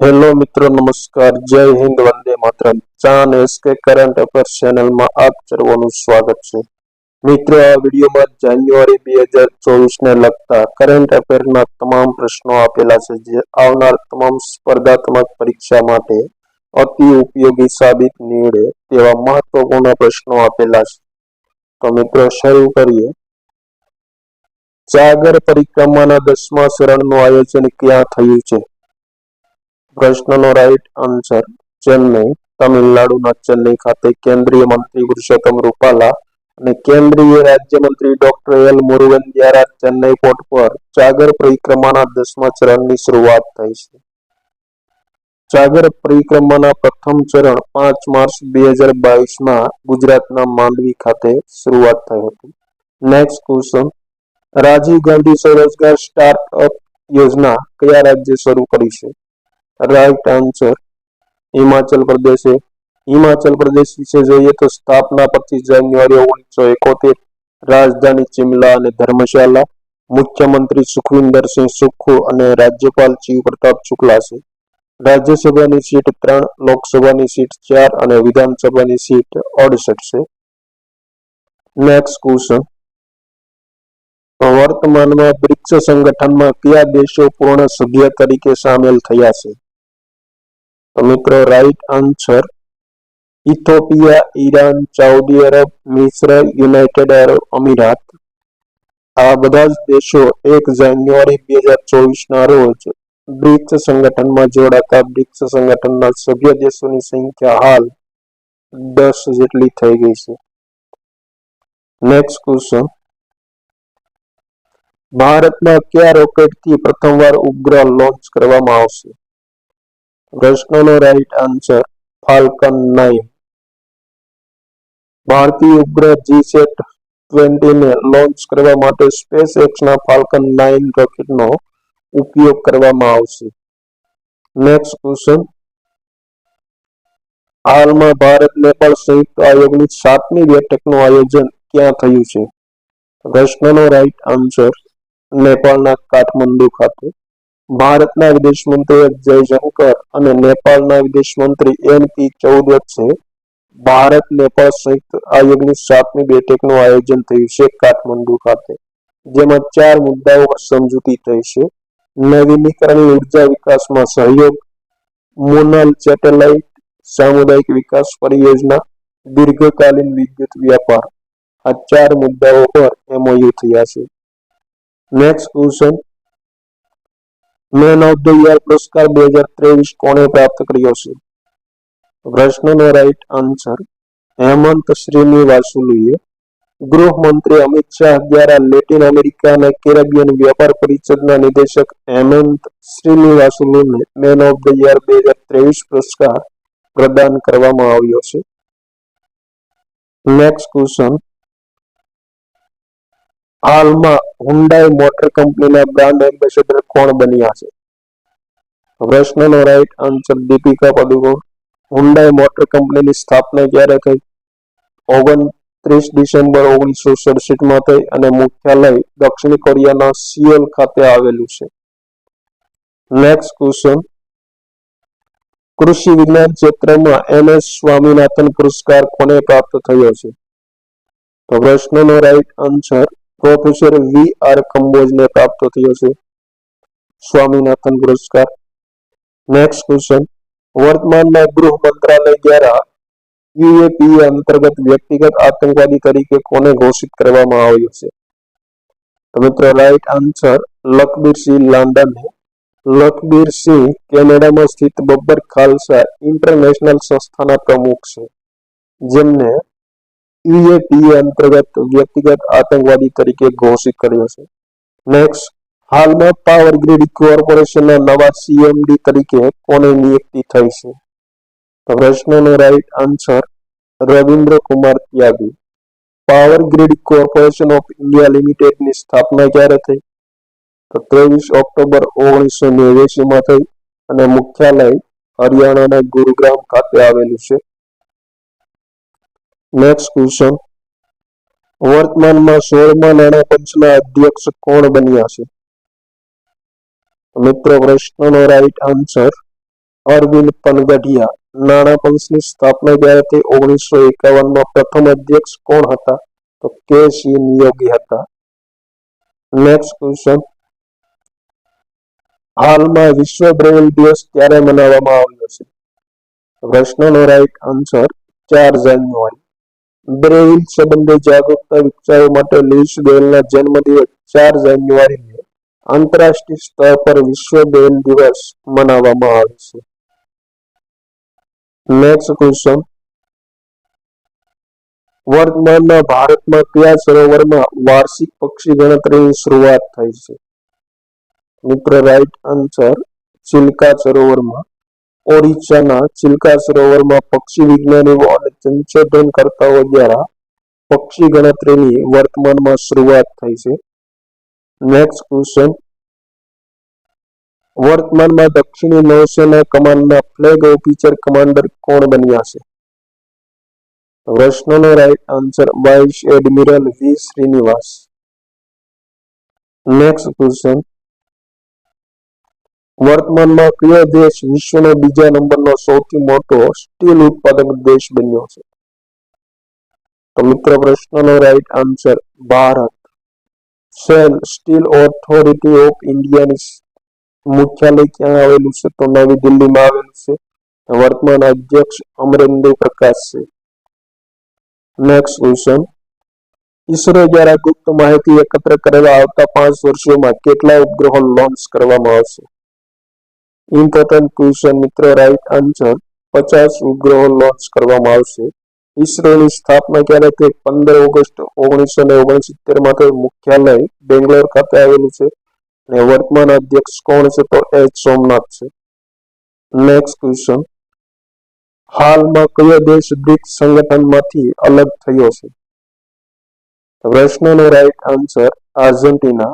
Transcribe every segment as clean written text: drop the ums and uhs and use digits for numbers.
Hello मित्रों, नमस्कार, जय हिंद, वंदे मातरम। चान एसके करंट अफेर्स चैनल में आप सर्वोનું સ્વાગત છે। મિત્રો, આ વિડીયોમાં જાન્યુઆરી 2024 ને લગતા કરંટ અફેરના તમામ પ્રશ્નો આપેલા છે જે આવનાર તમામ સ્પર્ધાત્મક પરીક્ષા માટે અતિ ઉપયોગી સાબિત નીવડે તેવા મહત્વપૂર્ણ પ્રશ્નો આપેલા છે। તો મિત્રો, શરૂ કરીએ। સાગર પરિક્રમાના 10મા ચરણનું આયોજન ક્યાં થયું છે? પ્રશ્નનો રાઈટ આન્સર ચેન્નઈ, તમિલનાડુના ચેન્નઈ ખાતે કેન્દ્રીય મંત્રી પુરુષોત્તમ રૂપાલા અને કેન્દ્રીય રાજ્યમંત્રી ડોક્ટર એલ મુરુગન દ્વારા ચેન્નઈ પોર્ટ પર સાગર પરિક્રમાના 10મા ચરણની શરૂઆત થઈ છે। સાગર પરિક્રમાના પ્રથમ ચરણ 5 માર્ચ 2022માં ગુજરાતના માંડવી ખાતે શરૂઆત થઈ હતી। નેક્સ્ટ ક્વેશ્ચન, રાજીવ ગાંધી સ્વરોજગાર સ્ટાર્ટઅપ યોજના કયા રાજ્ય શરૂ કરી છે? राइट आंसर हिमाचल प्रदेश है। हिमाचल प्रदेश विषय જોઈએ તો સ્થાપના 25 જાન્યુઆરી 1971, राजधानी शिमला અને ધર્મશાલા, મુખ્યમંત્રી સુખવિંદર સિંહ સુખુ અને રાજ્યપાલ શિવ પ્રતાપ શુક્લા છે। રાજ્યસભાની સીટ 3, લોકસભાની સીટ 4 અને વિધાનસભાની સીટ 68 છે। નેક્સ્ટ ક્વેશ્ચન, વર્તમાનમાં બ્રિક્સ સંગઠનમાં કયા દેશો પૂર્ણ સભ્ય તરીકે સામેલ થયા છે? તો મિત્રો, right answer Ethiopia, Iran, Saudi Arab, મિસ્ર, યુનાઇટેડ અરબ અમીરાત। આ બધા જ દેશો 1 જાન્યુઆરી 2024ના રોજ બ્રિક્સ સંગઠનમાં જોડાતા બ્રિક્સ સંગઠનના સભ્ય દેશોની સંખ્યા હાલ 10 જેટલી થઈ ગઈ છે। નેક્સ્ટ ક્વેશ્ચન, ભારતમાં કયા રોકેટથી પ્રથમવાર ઉપગ્રહ લોન્ચ કરવામાં આવશે? પ્રશ્નનો રાઈટ આન્સર ફાલ્કન 9। ભારતીય ઉપગ્રહ GSAT-20 ને લોન્ચ કરવા માટે સ્પેસએક્સના ફાલ્કન 9 રોકેટનો ઉપયોગ કરવામાં આવશે। નેક્સ્ટ ક્વેશ્ચન, હાલમાં ભારત નેપાળ સંયુક્ત આયોગની 7મી બેઠકનું આયોજન ક્યાં થયું છે? પ્રશ્નનો રાઈટ આન્સર નેપાળના કાઠમંડુ ખાતે। ભારતના વિદેશ મંત્રી જયશંકર અને નેપાળના વિદેશ મંત્રી NP ચૌદ વચ્ચે ભારત નેપાળ સંયુક્ત આયોગની 7મી બેઠકનું આયોજન થયું છે કાઠમંડુ ખાતે, જેમાં 4 મુદ્દાઓ પર સમજૂતી થઈ છે। નવીનીકરણીય ઉર્જા વિકાસમાં સહયોગ, મોનલ સેટેલાઇટ, સામુદાયિક વિકાસ પરિયોજના, દીર્ઘકાલીન વિદ્યુત વ્યાપાર। આ 4 મુદ્દાઓ પર MOU થયા છે। Next question, main of the year પુરસ્કાર 2023 કોને પ્રાપ્ત કર્યો છે? પ્રશ્નનો રાઈટ આન્સર હેમંત શ્રીનિવાસુલુએ। ગૃહમંત્રી અમિત શાહ દ્વારા લેટિન અમેરિકા અને કેરેબિયન વ્યાપાર પરિષદના નિદેશક હેમંત શ્રીનિવાસુલુને મેન ઓફ ધ યર 2023 પુરસ્કાર પ્રદાન કરવામાં આવ્યો છે। નેક્સ્ટ ક્વેશ્ચન, હાલમાં હુન્ડાઈ મોટર કંપનીના બ્રાન્ડ એમ્બેસેડર કોણ બન્યા છે? પ્રશ્નનો right answer Deepika Padukone. Hyundai motor કંપનીની સ્થાપના ક્યારે થઈ? 29 ડિસેમ્બર 1967માં થઈ અને મુખ્યાલય દક્ષિણ કોરિયાના સિયોલ ખાતે આવેલું છે। નેક્સ્ટ ક્વેશ્ચન, કૃષિ વિજ્ઞાન ક્ષેત્રમાં MS સ્વામીનાથન પુરસ્કાર કોને પ્રાપ્ત થયો છે? તો પ્રશ્નનો રાઈટ આન્સર પ્રોફેસર VR કંબોજને પ્રાપ્ત થયો છે સ્વામીનાથન પુરસ્કાર। નેક્સ્ટ ક્વેશ્ચન, વર્તમાનમાં ગૃહ મંત્રાલય દ્વારા UAPA અંતર્ગત વ્યક્તિગત આતંકવાદી તરીકે કોને ઘોષિત કરવામાં આવ્યો છે? તો મિત્રો, રાઈટ આન્સર લખબીરસિંહ લાંડાને। લખબીરસિંહ કેનેડામાં સ્થિત બબ્બર ખાલસા ઇન્ટરનેશનલ સંસ્થાના પ્રમુખ છે, જેમને UAPA અંતર્ગત વ્યક્તિગત આતંકવાદી તરીકે ઘોષિત કર્યો છે। નેક્સ્ટ, હાલમાં પાવર ગ્રીડ કોર્પોરેશનના નવા CMD તરીકે કોની નિયુક્તિ થઈ છે? તો પ્રશ્નનો right answer Ravindra Kumar Tyagi. Power grid corporation of India લિમિટેડની સ્થાપના ક્યારે થઈ? તો 23 ઓક્ટોબર 1989માં થઈ અને મુખ્યાલય હરિયાણાના ગુરુગ્રામ ખાતે આવેલું છે। નેક્સ્ટ ક્વેશ્ચન, વર્તમાનમાં 16મા નાણાં પંચના અધ્યક્ષ કોણ બન્યા છે? મિત્રો, પ્રશ્નનો રાઈટ આન્સર અરવિંદ પનગઢિયા નાણાં પંચની સ્થાપના ક્યારે થઈ? 1951 પ્રથમ અધ્યક્ષ કોણ હતા? તો કે.સી. નિયોગી હતા. નેક્સ્ટ ક્વેશ્ચન, હાલમાં વિશ્વ બ્રેઇલ દિવસ ક્યારે મનાવવામાં આવ્યો છે? પ્રશ્નનો રાઈટ આન્સર 4 જાન્યુઆરી. બ્રેઇલ સંબંધે જાગૃતતા વિકસાવવા માટે લુઈસ બ્રેઇલના જન્મદિવસ 4 જાન્યુઆરીને આંતરરાષ્ટ્રીય સ્તર પર વિશ્વ બ્રેઇલ દિવસ મનાવવામાં આવે છે. નેક્સ્ટ ક્વેશ્ચન, વર્તમાનમાં ભારતમાં કયા સરોવરમાં વાર્ષિક પક્ષી ગણતરીની શરૂઆત થઈ છે? મિત્રો રાઈટ આન્સર ચિલ્કા સરોવરમાં. ઓડિશાના ચિલ્કા સરોવરમાં પક્ષી વિજ્ઞાનીઓ અને સંશોધનકર્તાઓ દ્વારા પક્ષી ગણતરીની વર્તમાનમાં શરૂઆત થઈ છે. નેક્સ્ટ ક્વેશ્ચન, વર્તમાનમાં દક્ષિણી નૌસેના કમાન્ડના ફ્લેગ ઓફિસર કમાન્ડર કોણ બન્યા છે? પ્રશ્નનો રાઈટ આન્સર વાઇસ એડમિરલ વી શ્રીનિવાસ. નેક્સ્ટ ક્વેશ્ચન, વર્તમાનમાં કયો દેશ વિશ્વનો બીજા નંબરનો સૌથી મોટો સ્ટીલ ઉત્પાદક દેશ બન્યો છે? તો મિત્રો પ્રશ્નનો right answer Bharat. Cell steel authority of ઇન્ડિયાની મુખ્યાલય ક્યાં આવેલું છે? તો નવી દિલ્હીમાં આવેલું છે. વર્તમાન અધ્યક્ષ અમરેન્દ્ર પ્રકાશ છે. નેક્સ્ટ ક્વેશ્ચન, ઈસરો દ્વારા ગુપ્ત માહિતી એકત્ર કરવા આવતા 5 વર્ષોમાં કેટલા ઉપગ્રહો લોન્ચ કરવામાં આવશે? ઇમ્પોર્ટન્ટ ક્વેશ્ચન મિત્રો, રાઈટ આન્સર 50 ઉપગ્રહો લોન્ચ કરવામાં આવશે. ઈસરોની સ્થાપના ક્યારે થઈ? 15 ઓગસ્ટ 1969 માં મુખ્યાલય બેંગ્લોર ખાતે આવેલું છે. અને વર્તમાન અધ્યક્ષ કોણ છે? તો એચ સોમનાથ છે. નેક્સ્ટ ક્વેશ્ચન, હાલમાં કયો દેશ બ્રિક્સ સંગઠનમાંથી અલગ થયો છે? પ્રશ્નનો રાઈટ આન્સર આર્જેન્ટિના.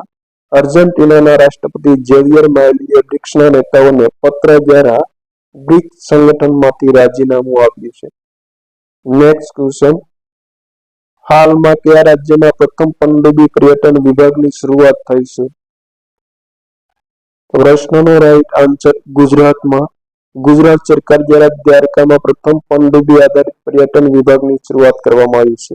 આર્જેન્ટિનાના રાષ્ટ્રપતિ ઝેવિયર માઇલીએ બ્રિક્સના નેતાઓને પત્ર દ્વારા બ્રિક્સ સંગઠનમાંથી રાજીનામું આપ્યું છે. નેક્સ્ટ ક્વેશ્ચન, હાલમાં કયા રાજ્યમાં પ્રથમ પનડુબ્બી પર્યટન વિભાગની શરૂઆત થઈ છે? પ્રશ્નનો રાઈટ આન્સર ગુજરાતમાં. ગુજરાત સરકાર દ્વારા દ્વારકામાં પ્રથમ પનડુબ્બી આધારિત પર્યટન વિભાગની શરૂઆત કરવામાં આવી છે.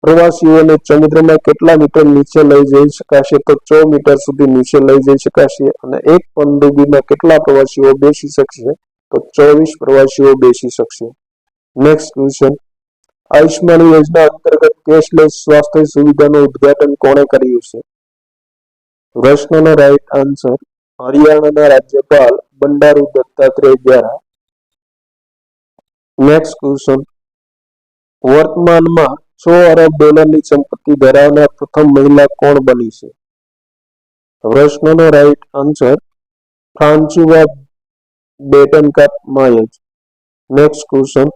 પ્રવાસીઓને સમુદ્રમાં કેટલા મીટર નીચે લઈ જઈ શકાશે? તો 100 મીટર સુધી નીચે લઈ જઈ શકાશે. અને એક પનડુબ્બીમાં કેટલા પ્રવાસીઓ બેસી શકશે? તો 24 પ્રવાસીઓ બેસી શકશે. નેક્સ્ટ ક્વેશ્ચન, આયુષ્માન યોજના અંતર્ગત કેશલેસ સ્વાસ્થ્ય સુવિધાનું ઉદ્ઘાટન કોણે કર્યું છે? પ્રશ્નનો રાઈટ આન્સર હરિયાણાના રાજ્યપાલ બંડારુ દત્તાત્રેય દ્વારા. નેક્સ્ટ ક્વેશ્ચન, વર્તમાનમાં 6 અરબ ડોલરની સંપત્તિ ધરાવનાર પ્રથમ મહિલા કોણ બની છે? પ્રશ્નનો રાઈટ આન્સર ફ્રાન્સુઆ બેટનકાટ માયેજ. નેક્સ્ટ ક્વેશ્ચન,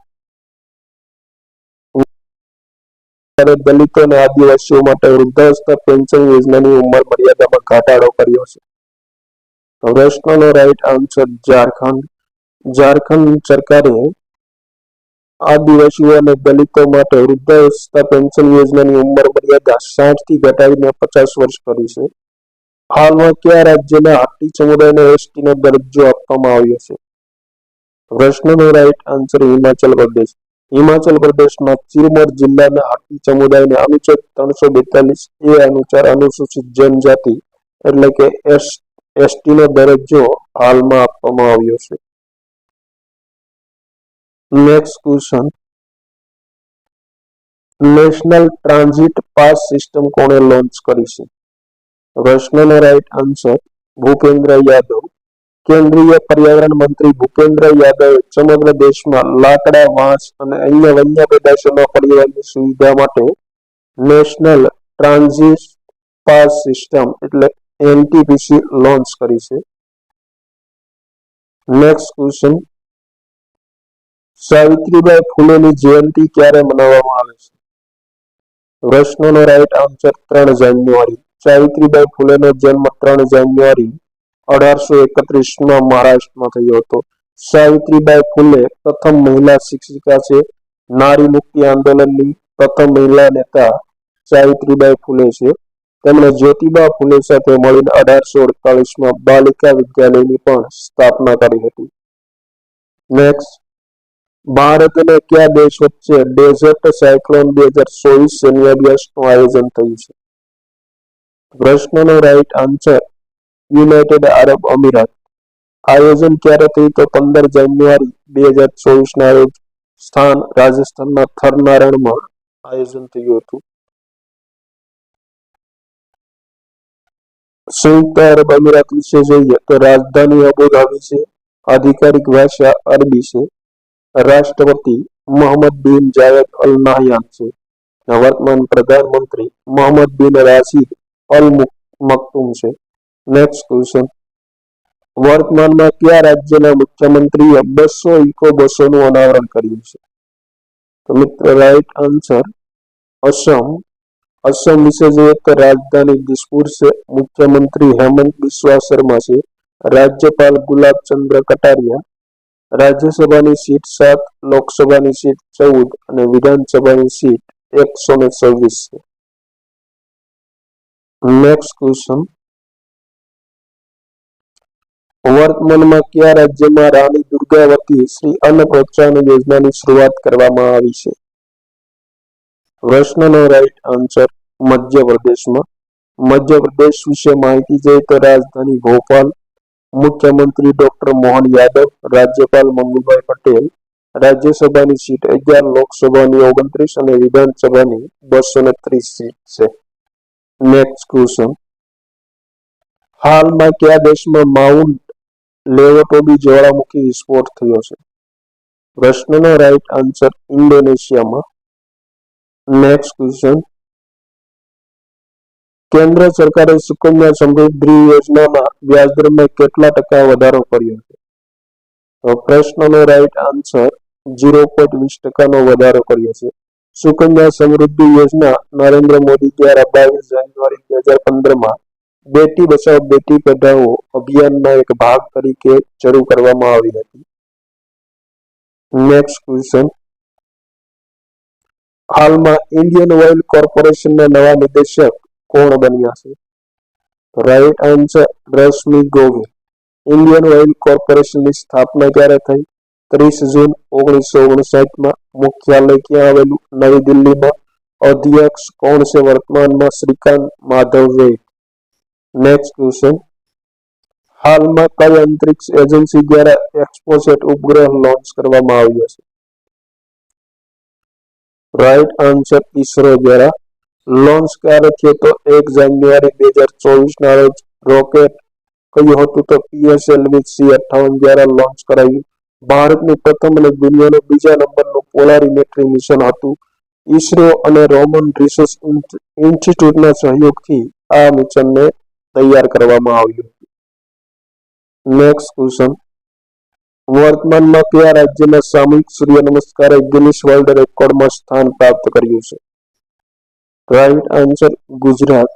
દલિતો અને આદિવાસીઓ માટે વૃદ્ધાવસ્થા પેન્શન યોજનાની ઉંમર મર્યાદામાં ઘટાડો કર્યો છે? પ્રશ્નનો રાઈટ આન્સર ઝારખંડ. ઝારખંડ સરકારે આદિવાસીઓ અને દલિતો માટે વૃદ્ધાવસ્થા પેન્શન યોજનાની ઉંમર મર્યાદા 60 થી ઘટાડીને 50 વર્ષ કરી છે. હાલમાં કયા રાજ્યના હાટી સમુદાયને એસટીનો દરજ્જો આપવામાં આવ્યો છે? પ્રશ્નનો રાઈટ આન્સર હિમાચલ પ્રદેશ. હિમાચલ પ્રદેશના સિરમૌર જિલ્લાના હાટી સમુદાયને અનુચ્છેદ 342A અનુસાર અનુસૂચિત જનજાતિ એટલે કે એસટીનો દરજ્જો હાલમાં આપવામાં આવ્યો છે. Next question, national transit pass system કોણે લોન્ચ કરી છે? પ્રશ્નનો રાઈટ આન્સર ભૂપેન્દ્ર યાદવ. કેન્દ્રીય પર્યાવરણ મંત્રી ભૂપેન્દ્ર યાદવે સમગ્ર દેશમાં લાકડા, વાંસ અને અન્ય વન્ય પેદાશોના પરિવહનની સુવિધા માટે નેશનલ ટ્રાન્ઝિટ પાસ સિસ્ટમ એટલે એનટીપીસી લોન્ચ કરી છે. નેક્સ્ટ ક્વેશ્ચન, સાવિત્રીબાઈ ફૂલેની જયંતિ ક્યારે મનાવવામાં આવે છે? પ્રશ્નનો રાઈટ આન્સર 3 જાન્યુઆરી. સાવિત્રીબાઈ ફૂલેનો જન્મ 3 જાન્યુઆરી 1831માં મહારાષ્ટ્રમાં થયો હતો. સાવિત્રીબાઈ ફૂલે પ્રથમ મહિલા શિક્ષિકા છે. નારી મુક્તિ આંદોલનની પ્રથમ મહિલા નેતા સાવિત્રીબાઈ ફૂલે છે. તેમણે જ્યોતિબા ફૂલે સાથે મળીને 1848માં બાલિકા વિદ્યાલયની પણ સ્થાપના કરી હતી. નેક્સ્ટ, ભારત અને કયા દેશ વચ્ચે ડેઝર્ટ સાયક્લોન 2024 શિલાન્યાસનું આયોજન થયું છે? પ્રશ્નનો રાઈટ આન્સર યુનાઇટેડ આરબ અમીરાત. આયોજન ક્યારે થયું તો 15 જાન્યુઆરી 2024 ના રોજ સ્થાન રાજસ્થાનના થરનારણમાં આયોજન થયું હતું. સંયુક્ત અરબ અમીરાત વિશે જોઈએ તો રાજધાની અબુધાબી છે, આધિકારિક ભાષા અરબી છે, રાષ્ટ્રપતિ મોહમ્મદ બિન જાયદ અલ નાહયાન છે, વર્તમાન પ્રધાનમંત્રી મોહમ્મદ બિન રાશિદ અલ મકતુમ છે. નેક્સ્ટ ક્વેશ્ચન, વર્તમાનમાં કયા રાજ્યના મુખ્યમંત્રીએ 200 ઇકો બસોનું અનાવરણ કર્યું છે? તો મિત્રો રાઈટ આન્સર અસમ. અસમ વિશે જોઈએ તો રાજધાની દિસપુર છે, મુખ્યમંત્રી હેમંત બિસ્વા શર્મા છે, રાજ્યપાલ ગુલાબચંદ્ર કટારિયા, રાજ્યસભાની સીટ 7, લોકસભાની સીટ 14 અને વિધાનસભાની સીટ 126 છે. નેક્સ્ટ ક્વેશ્ચન, વર્તમાનમાં કયા રાજ્યમાં રાણી દુર્ગાવતી શ્રી અન્ન પ્રોત્સાહન યોજનાની શરૂઆત કરવામાં આવી છે? પ્રશ્નનો રાઈટ આન્સર મધ્યપ્રદેશમાં. મધ્યપ્રદેશ વિશે માહિતી જોઈએ તો રાજધાની ભોપાલ, મુખ્યમંત્રી ડોક્ટર મોહન યાદવ, રાજ્યપાલ મંગુભાઈ પટેલ, રાજ્યસભાની સીટ 11, લોકસભાની 29 અને વિધાનસભાની 230 સીટ છે. નેક્સ્ટ ક્વેશ્ચન, હાલમાં કયા દેશમાં માઉન્ટ લેવટોબી જ્વાળામુખી વિસ્ફોટ થયો છે? પ્રશ્નનો રાઈટ આન્સર ઇન્ડોનેશિયામાં. નેક્સ્ટ ક્વેશ્ચન, કેન્દ્ર સરકારે સુકન્યા સમૃદ્ધિ યોજનાના વ્યાજદરમાં કેટલા ટકા વધારો કર્યો છે? તો પ્રશ્નનો રાઈટ આન્સર 0.20% વધારો કર્યો છે. સુકન્યા સમૃદ્ધિ યોજના નરેન્દ્ર મોદી દ્વારા 22 જાન્યુઆરી 2015માં બેટી બચાવો બેટી પઢાઓ અભિયાનના એક ભાગ તરીકે શરૂ કરવામાં આવી હતી. નેક્સ્ટ ક્વેશ્ચન, હાલમાં ઇન્ડિયન ઓઇલ કોર્પોરેશનના નવા નિદેશક કોણ બન્યા છે? Right answer Rashmi Gohil. Indian oil કોર્પોરેશનની સ્થાપના ક્યારે થઈ? 30 જૂન 1959માં. મુખ્યાલય ક્યાં આવેલું? નવી દિલ્હીમાં. અધ્યક્ષ કોણ છે વર્તમાનમાં? શ્રીકાંત માધવ વેદ. નેક્સ્ટ ક્વેશ્ચન, હાલમાં કઈ અંતરિક્ષ એજન્સી દ્વારા એક્સપોસેટ ઉપગ્રહ લોન્ચ કરવામાં આવ્યો છે? રાઈટ આન્સર ઈસરો દ્વારા. લોન્ચ ક્યારે થયો તો 1 જાન્યુઆરી 2024ના રોજ. રોકેટ કયું હતું તો PSLV-C58 દ્વારા લોન્ચ કરાયું. ભારતનું પ્રથમ અને દુનિયાનું બીજા નંબરનું પોલારિમેટ્રી મિશન હતું. ઈસરો અને રોમન રિસર્ચ ઇન્સ્ટિટ્યૂટના સહયોગથી આ મિશનને તૈયાર કરવામાં આવ્યું. નેક્સ્ટ ક્વેશ્ચન, વર્તમાનમાં કયા રાજ્યના સામૂહિક સૂર્ય નમસ્કારે ગિનિસ વર્લ્ડ રેકોર્ડમાં સ્થાન પ્રાપ્ત કર્યું છે? Right answer Gujarat.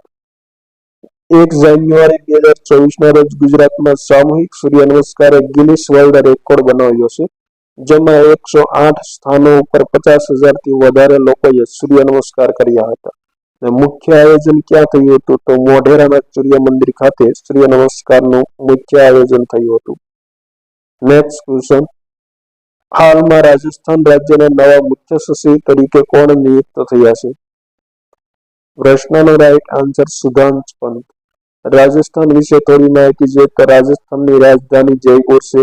1 જાન્યુઆરી 2024ના રોજ ગુજરાતમાં સામૂહિક સૂર્ય નમસ્કારે ગિનિસ વર્લ્ડ રેકોર્ડ બનાવ્યો છે, જેમાં 108 સ્થાનો ઉપર 50,000થી વધારે લોકોએ સૂર્ય નમસ્કાર કર્યા હતા. મુખ્ય આયોજન ક્યાં થયું હતું તો મોઢેરાના સૂર્ય મંદિર ખાતે સૂર્ય નમસ્કારનું મુખ્ય આયોજન થયું હતું. નેક્સ્ટ ક્વેશ્ચન, હાલમાં રાજસ્થાન રાજ્યના નવા મુખ્ય સચિવ તરીકે કોણ નિયુક્ત થયા છે? પ્રશ્નનો રાઈટ આન્સર સુધાંશ પંત. રાજસ્થાન વિશે થોડી માહિતી જોઈએ તો રાજસ્થાનની રાજધાની જયપુર છે,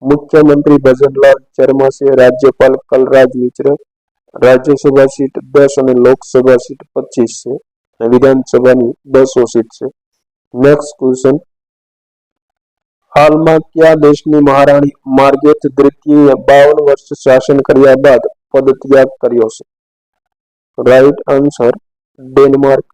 મુખ્યમંત્રી ભજનલાલ શર્મા છે, રાજ્યપાલ કલરાજ મિશ્ર, રાજ્યસભા સીટ 10 અને લોકસભા સીટ 25 છે અને વિધાનસભાની 200 સીટ છે. નેક્સ્ટ ક્વેશ્ચન, હાલમાં કયા દેશની મહારાણી માર્ગરેટ દ્વિતીયએ 52 વર્ષ શાસન કર્યા બાદ પદત્યાગ કર્યો છે? Right answer Denmark.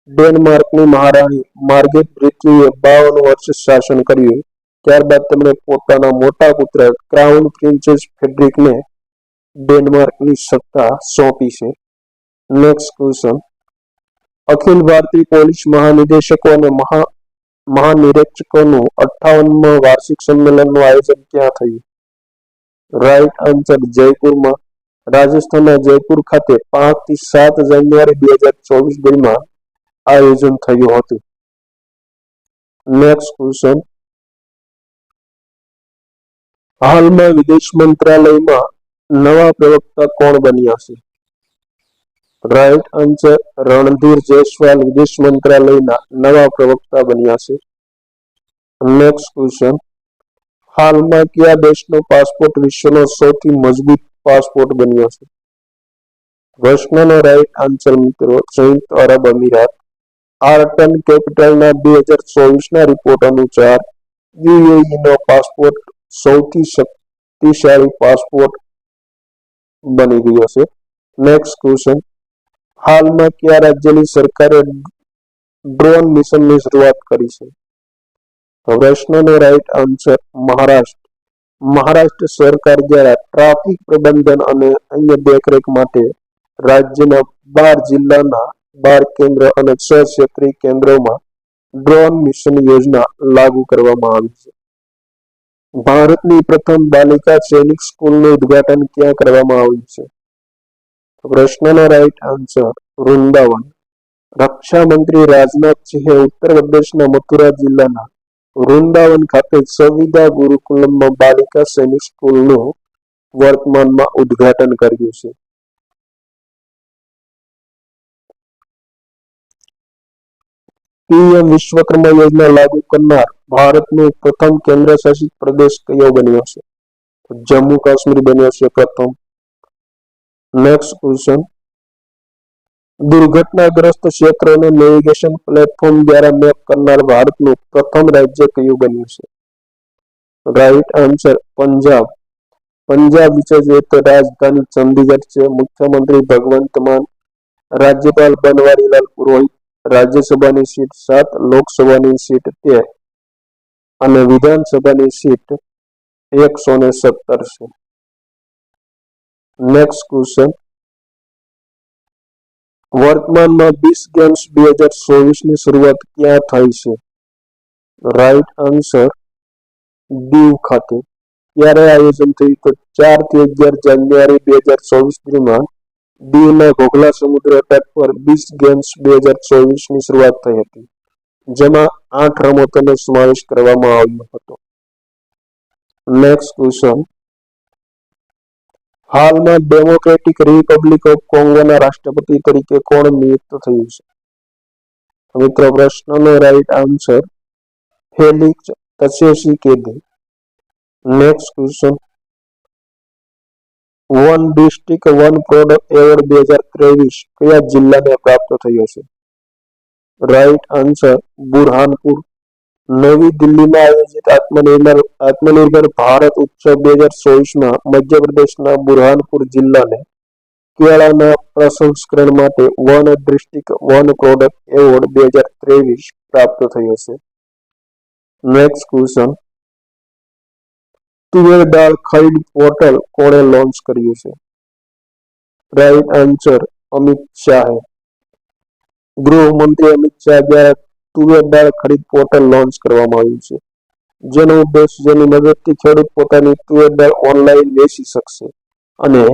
ડેનમાર્કની મહારાણી માર્ગરેટ દ્વિતીયએ 52 વર્ષ શાસન કર્યું. ત્યારબાદ તેમણે પોતાના મોટા પુત્ર ક્રાઉન પ્રિન્સેસ ફ્રેડરિકને ડેનમાર્કની સત્તા સોંપી છે. Next question, Akhil Bharatiya police મહાનિદેશકો અને મહાનિરીક્ષકોનું 58મા વાર્ષિક સંમેલનનું આયોજન ક્યાં થયું? રાઈટ આન્સર જયપુરમાં. રાજસ્થાનના જયપુર ખાતે 5 થી 7 જાન્યુઆરી 2024 દરમિયાન આયોજન થયું હતું. નેક્સ્ટ ક્વેશ્ચન, હાલમાં વિદેશ મંત્રાલયમાં નવા પ્રવક્તા કોણ બન્યા છે? રાઈટ આન્સર રણધીર જયસ્વાલ વિદેશ મંત્રાલયના નવા પ્રવક્તા બન્યા છે. નેક્સ્ટ ક્વેશ્ચન, હાલમાં કયા દેશનો પાસપોર્ટ વિશ્વનો સૌથી મજબૂત પાસપોર્ટ બન્યો છે? પ્રશ્નનો રાઈટ આન્સર મિત્રો સંયુક્ત અરબ અમીરાત. આર્ટન કેપિટલના 2024ના રિપોર્ટ અનુસાર યુએઈનો પાસપોર્ટ સૌથી શક્તિશાળી પાસપોર્ટ બની ગયો છે. નેક્સ્ટ ક્વેશ્ચન, હાલમાં કયા રાજ્યની સરકારે ડ્રોન મિશનની શરૂઆત કરી છે? પ્રશ્નનો રાઈટ આન્સર મહારાષ્ટ્ર. મહારાષ્ટ્ર સરકાર દ્વારા ટ્રાફિક પ્રબંધન અને અન્ય દેખરેખ માટે રાજ્યના 12 જિલ્લાના 12 કેન્દ્ર અને 6 ક્ષેત્રીય કેન્દ્રોમાં ડ્રોન મિશન યોજના લાગુ કરવામાં આવી છે. ભારતની પ્રથમ બાલિકા સૈનિક સ્કૂલનું ઉદ્ઘાટન ક્યાં કરવામાં આવ્યું છે? પ્રશ્નનો રાઈટ આન્સર વૃંદાવન. રક્ષા મંત્રી રાજનાથ સિંહે ઉત્તર પ્રદેશના મથુરા જિલ્લાના વૃંદાવન ખાતે સંવિદા ગુરુકુલમમાં બાલિકા સૈનિક સ્કૂલનું વર્તમાનમાં ઉદ્ઘાટન કર્યું છે. પીએમ વિશ્વકર્મા યોજના લાગુ કરનાર ભારતનો પ્રથમ કેન્દ્ર શાસિત પ્રદેશ કયો બન્યો છે? જમ્મુ કાશ્મીર બન્યો છે પ્રથમ. નેક્સ્ટ ક્વેશ્ચન, દુર્ઘટનાગ્રસ્ત ક્ષેત્રોને નેવિગેશન પ્લેટફોર્મ દ્વારા મેપ કરનાર ભારતનું પ્રથમ રાજ્ય કયું બન્યું છે? Right answer Punjab. પંજાબ વિશે જોઈએ તો રાજધાની ચંદીગઢ છે, મુખ્યમંત્રી ભગવંત માન, રાજ્યપાલ બનવારીલાલ પુરોહિત, રાજ્યસભાની સીટ 7, લોકસભાની સીટ 13 અને વિધાનસભાની સીટ 117 છે. નેક્સ્ટ ક્વેશ્ચન, વર્તમાનમાં બીસ ગેમ્સ 2024ની શરૂઆત ક્યાં થઈ છે? રાઈટ આન્સર દીવ ખાતે. ક્યારે આયોજન થયું તો 4 થી 11 જાન્યુઆરી 2024 દરમિયાન દીવના ઘોઘલા સમુદ્ર તટ પર બીસ ગેમ્સ 2024ની શરૂઆત થઈ હતી, જેમાં 8 રમતોનો સમાવેશ કરવામાં આવ્યો હતો. નેક્સ્ટ ક્વેશ્ચન, હાલમાં ડેમોક્રેટિક રિપબ્લિક ઓફ કોંગોના રાષ્ટ્રપતિ તરીકે કોણ નિયુક્ત થયું છે? મિત્રો પ્રશ્નનો right answer Felix Tshisekedi. Next question, one district one product award 2023 કયા જિલ્લાને પ્રાપ્ત થયો છે? Right answer Burhanpur. નવી દિલ્હીમાં આયોજિત આત્મનિર્ભર ભારત ઉત્સવ 2024માં મધ્યપ્રદેશના બુરહાનપુર જિલ્લાને કેળાના પ્રસંસ્કરણ માટે one district one product award 2023 પ્રાપ્ત થયો છે. નેક્સ્ટ ક્વેશ્ચન, તુવેર દાળ ખરીદ પોર્ટલ કોણે લોન્ચ કર્યું છે? રાઈટ આન્સર અમિત શાહે. ગૃહમંત્રી અમિત શાહ દ્વારા તુવેર દાળ ખરીદ પોર્ટલ લોન્ચ કરવામાં આવ્યું છે, જેનો ઉદ્દેશ જેની મદદથી ખેડૂત પોતાની તુવેર દાળ ઓનલાઈન વેચી શકશે અને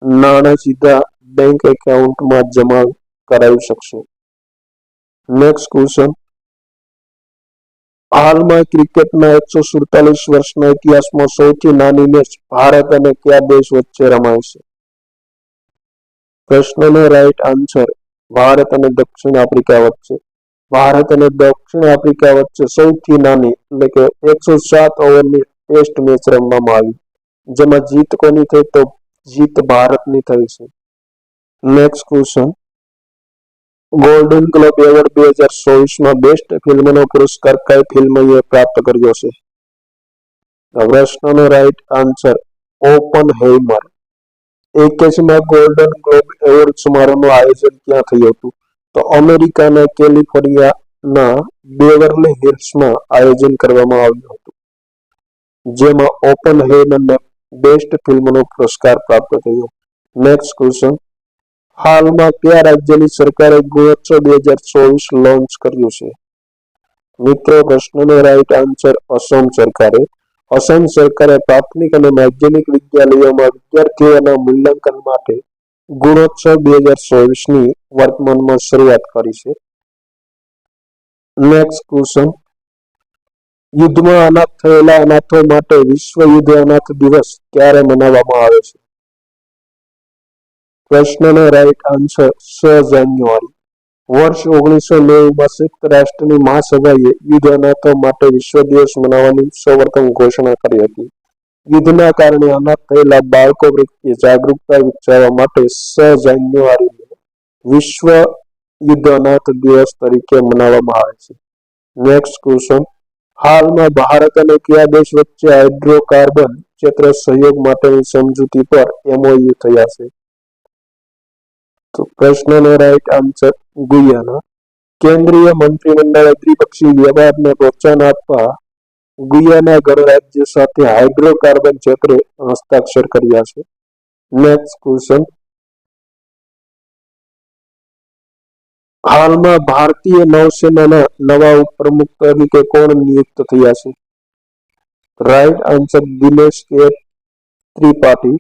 નાણાં સીધા બેંક એકાઉન્ટમાં જમા કરાવી શકશે. નેક્સ્ટ ક્વેશ્ચન, હાલમાં ક્રિકેટના 147 વર્ષના ઇતિહાસમાં સૌથી નાની મેચ ભારત અને કયા દેશ વચ્ચે રમાય છે? પ્રશ્નનો રાઈટ આન્સર ભારત અને દક્ષિણ આફ્રિકા વચ્ચે. ભારત અને દક્ષિણ આફ્રિકા વચ્ચે સૌથી નાની એટલે કે 107 ઓવરની ટેસ્ટ મેચ રમવામાં આવી, જેમાં જીત કોની થઈ તો જીત ભારતની થઈ છે. Next question, golden globe award 2024માં બેસ્ટ ફિલ્મનો પુરસ્કાર કઈ ફિલ્મએ પ્રાપ્ત કર્યો છે? પ્રશ્નનો રાઈટ આન્સર ઓપનહેઇમર. 81માં ગોલ્ડન ગ્લોબ એવોર્ડ સમારોહનું આયોજન ક્યાં થયું હતું? તો અમેરિકાના કેલિફોર્નિયાના બેવર્લી હિલ્સમાં આયોજન કરવામાં આવ્યું હતું, જેમાં ઓપનહેઇમરને બેસ્ટ ફિલ્મનો પુરસ્કાર પ્રાપ્ત થયો. નેક્સ્ટ ક્વેશ્ચન, હાલમાં કયા રાજ્યની સરકારે ગુણોત્સવ 2024 લોન્ચ કર્યું છે? મિત્રો પ્રશ્નનો રાઈટ આન્સર અસમ સરકારે. અસમ સરકારે પ્રાથમિક અને માધ્યમિક વિદ્યાલયોમાં વિદ્યાર્થીઓના મૂલ્યાંકન માટે ગુણોત્સવ 2024ની વર્તમાનમાં શરૂઆત કરી છે. નેક્સ્ટ ક્વેશ્ચન, યુદ્ધમાં અનાથ થયેલા અનાથો માટે વિશ્વ યુદ્ધ અનાથ દિવસ ક્યારે મનાવવામાં આવે છે? પ્રશ્નનો રાઈટ આન્સર 6 જાન્યુઆરી. વર્ષ 1990માં સંયુક્ત રાષ્ટ્રની મહાસભાએ યુદ્ધ અનાથો માટે વિશ્વ દિવસ મનાવવાની સૌપ્રથમ ઘોષણા કરી હતી. યુદ્ધના કારણે અનાથ થયેલા બાળકો પ્રત્યે જાગૃતતા વિકસાવવા માટે 6 જાન્યુઆરીને વિશ્વ યુદ્ધ અનાથ દિવસ તરીકે મનાવવામાં આવે છે. Next question. હાલમાં ભારત અને કયા દેશ વચ્ચે હાઇડ્રોકાર્બન ક્ષેત્ર સહયોગ માટેની સમજૂતી પર MOU થયા છે? તો પ્રશ્નનો રાઈટ આન્સર ગુયાના. કેન્દ્રીય મંત્રીમંડળે દ્વિપક્ષી વ્યવહારને પ્રોત્સાહન આપવા ગુયાના ગણરાજ્ય સાથે હાઇડ્રોકાર્બન ક્ષેત્રે હસ્તાક્ષર કર્યા છે. Next question. હાલમાં ભારતીય નૌસેનાના નવા ઉપપ્રમુખ તરીકે કોણ નિયુક્ત થયા છે? રાઈટ આન્સર દિનેશ કે ત્રિપાઠી.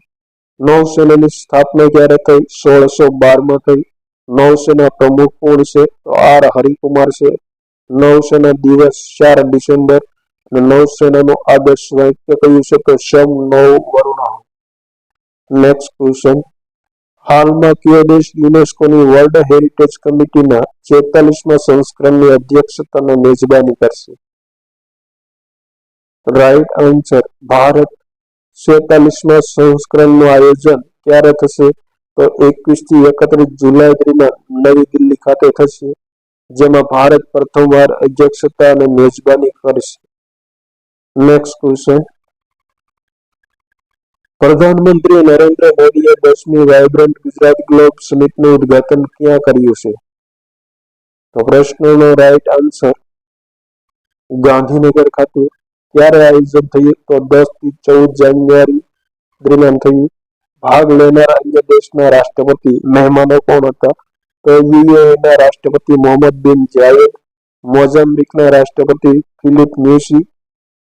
નૌસેનાની સ્થાપના ક્યારે થઈ? 1612માં થઈ. નૌસેના પ્રમુખ કોણ છે? તો આર હરિકુમાર છે. નૌસેના દિવસ 4 ડિસેમ્બર. અને નૌસેનાનું આદર્શ વાક્ય કયું છે? તો સમ નૌ વરુણઃ. Next question. હાલમાં કયો દેશ યુનેસ્કોની વર્લ્ડ હેરિટેજ કમિટીના 46મા સંસ્કરણની અધ્યક્ષતા અને મેજબાની કરશે? Right answer Bharat. 46મા સંસ્કરણનું આયોજન ક્યારે થશે? તો 21 થી 31 જુલાઈ દરમિયાન નવી દિલ્હી ખાતે થશે, જેમાં ભારત પ્રથમવાર અધ્યક્ષતા અને મેજબાની કરશે. Next question. પ્રધાનમંત્રી નરેન્દ્ર મોદીએ 10મી વાઇબ્રન્ટ ગુજરાત ગ્લોબ સમિટનું ઉદ્ઘાટન ક્યાં કર્યું છે? તો પ્રશ્નનો રાઈટ આન્સર ગાંધીનગર ખાતે. ક્યારે આયોજન થયું? તો 10 થી 14 જાન્યુઆરી દરમિયાન થયું. ભાગ લેનાર અન્ય દેશના રાષ્ટ્રપતિ મહેમાનો કોણ હતા? તો યુએઈના રાષ્ટ્રપતિ મોહમ્મદ બિન જાયેદ, મોઝામ્બિકના રાષ્ટ્રપતિ ફિલિપ ન્યુસી,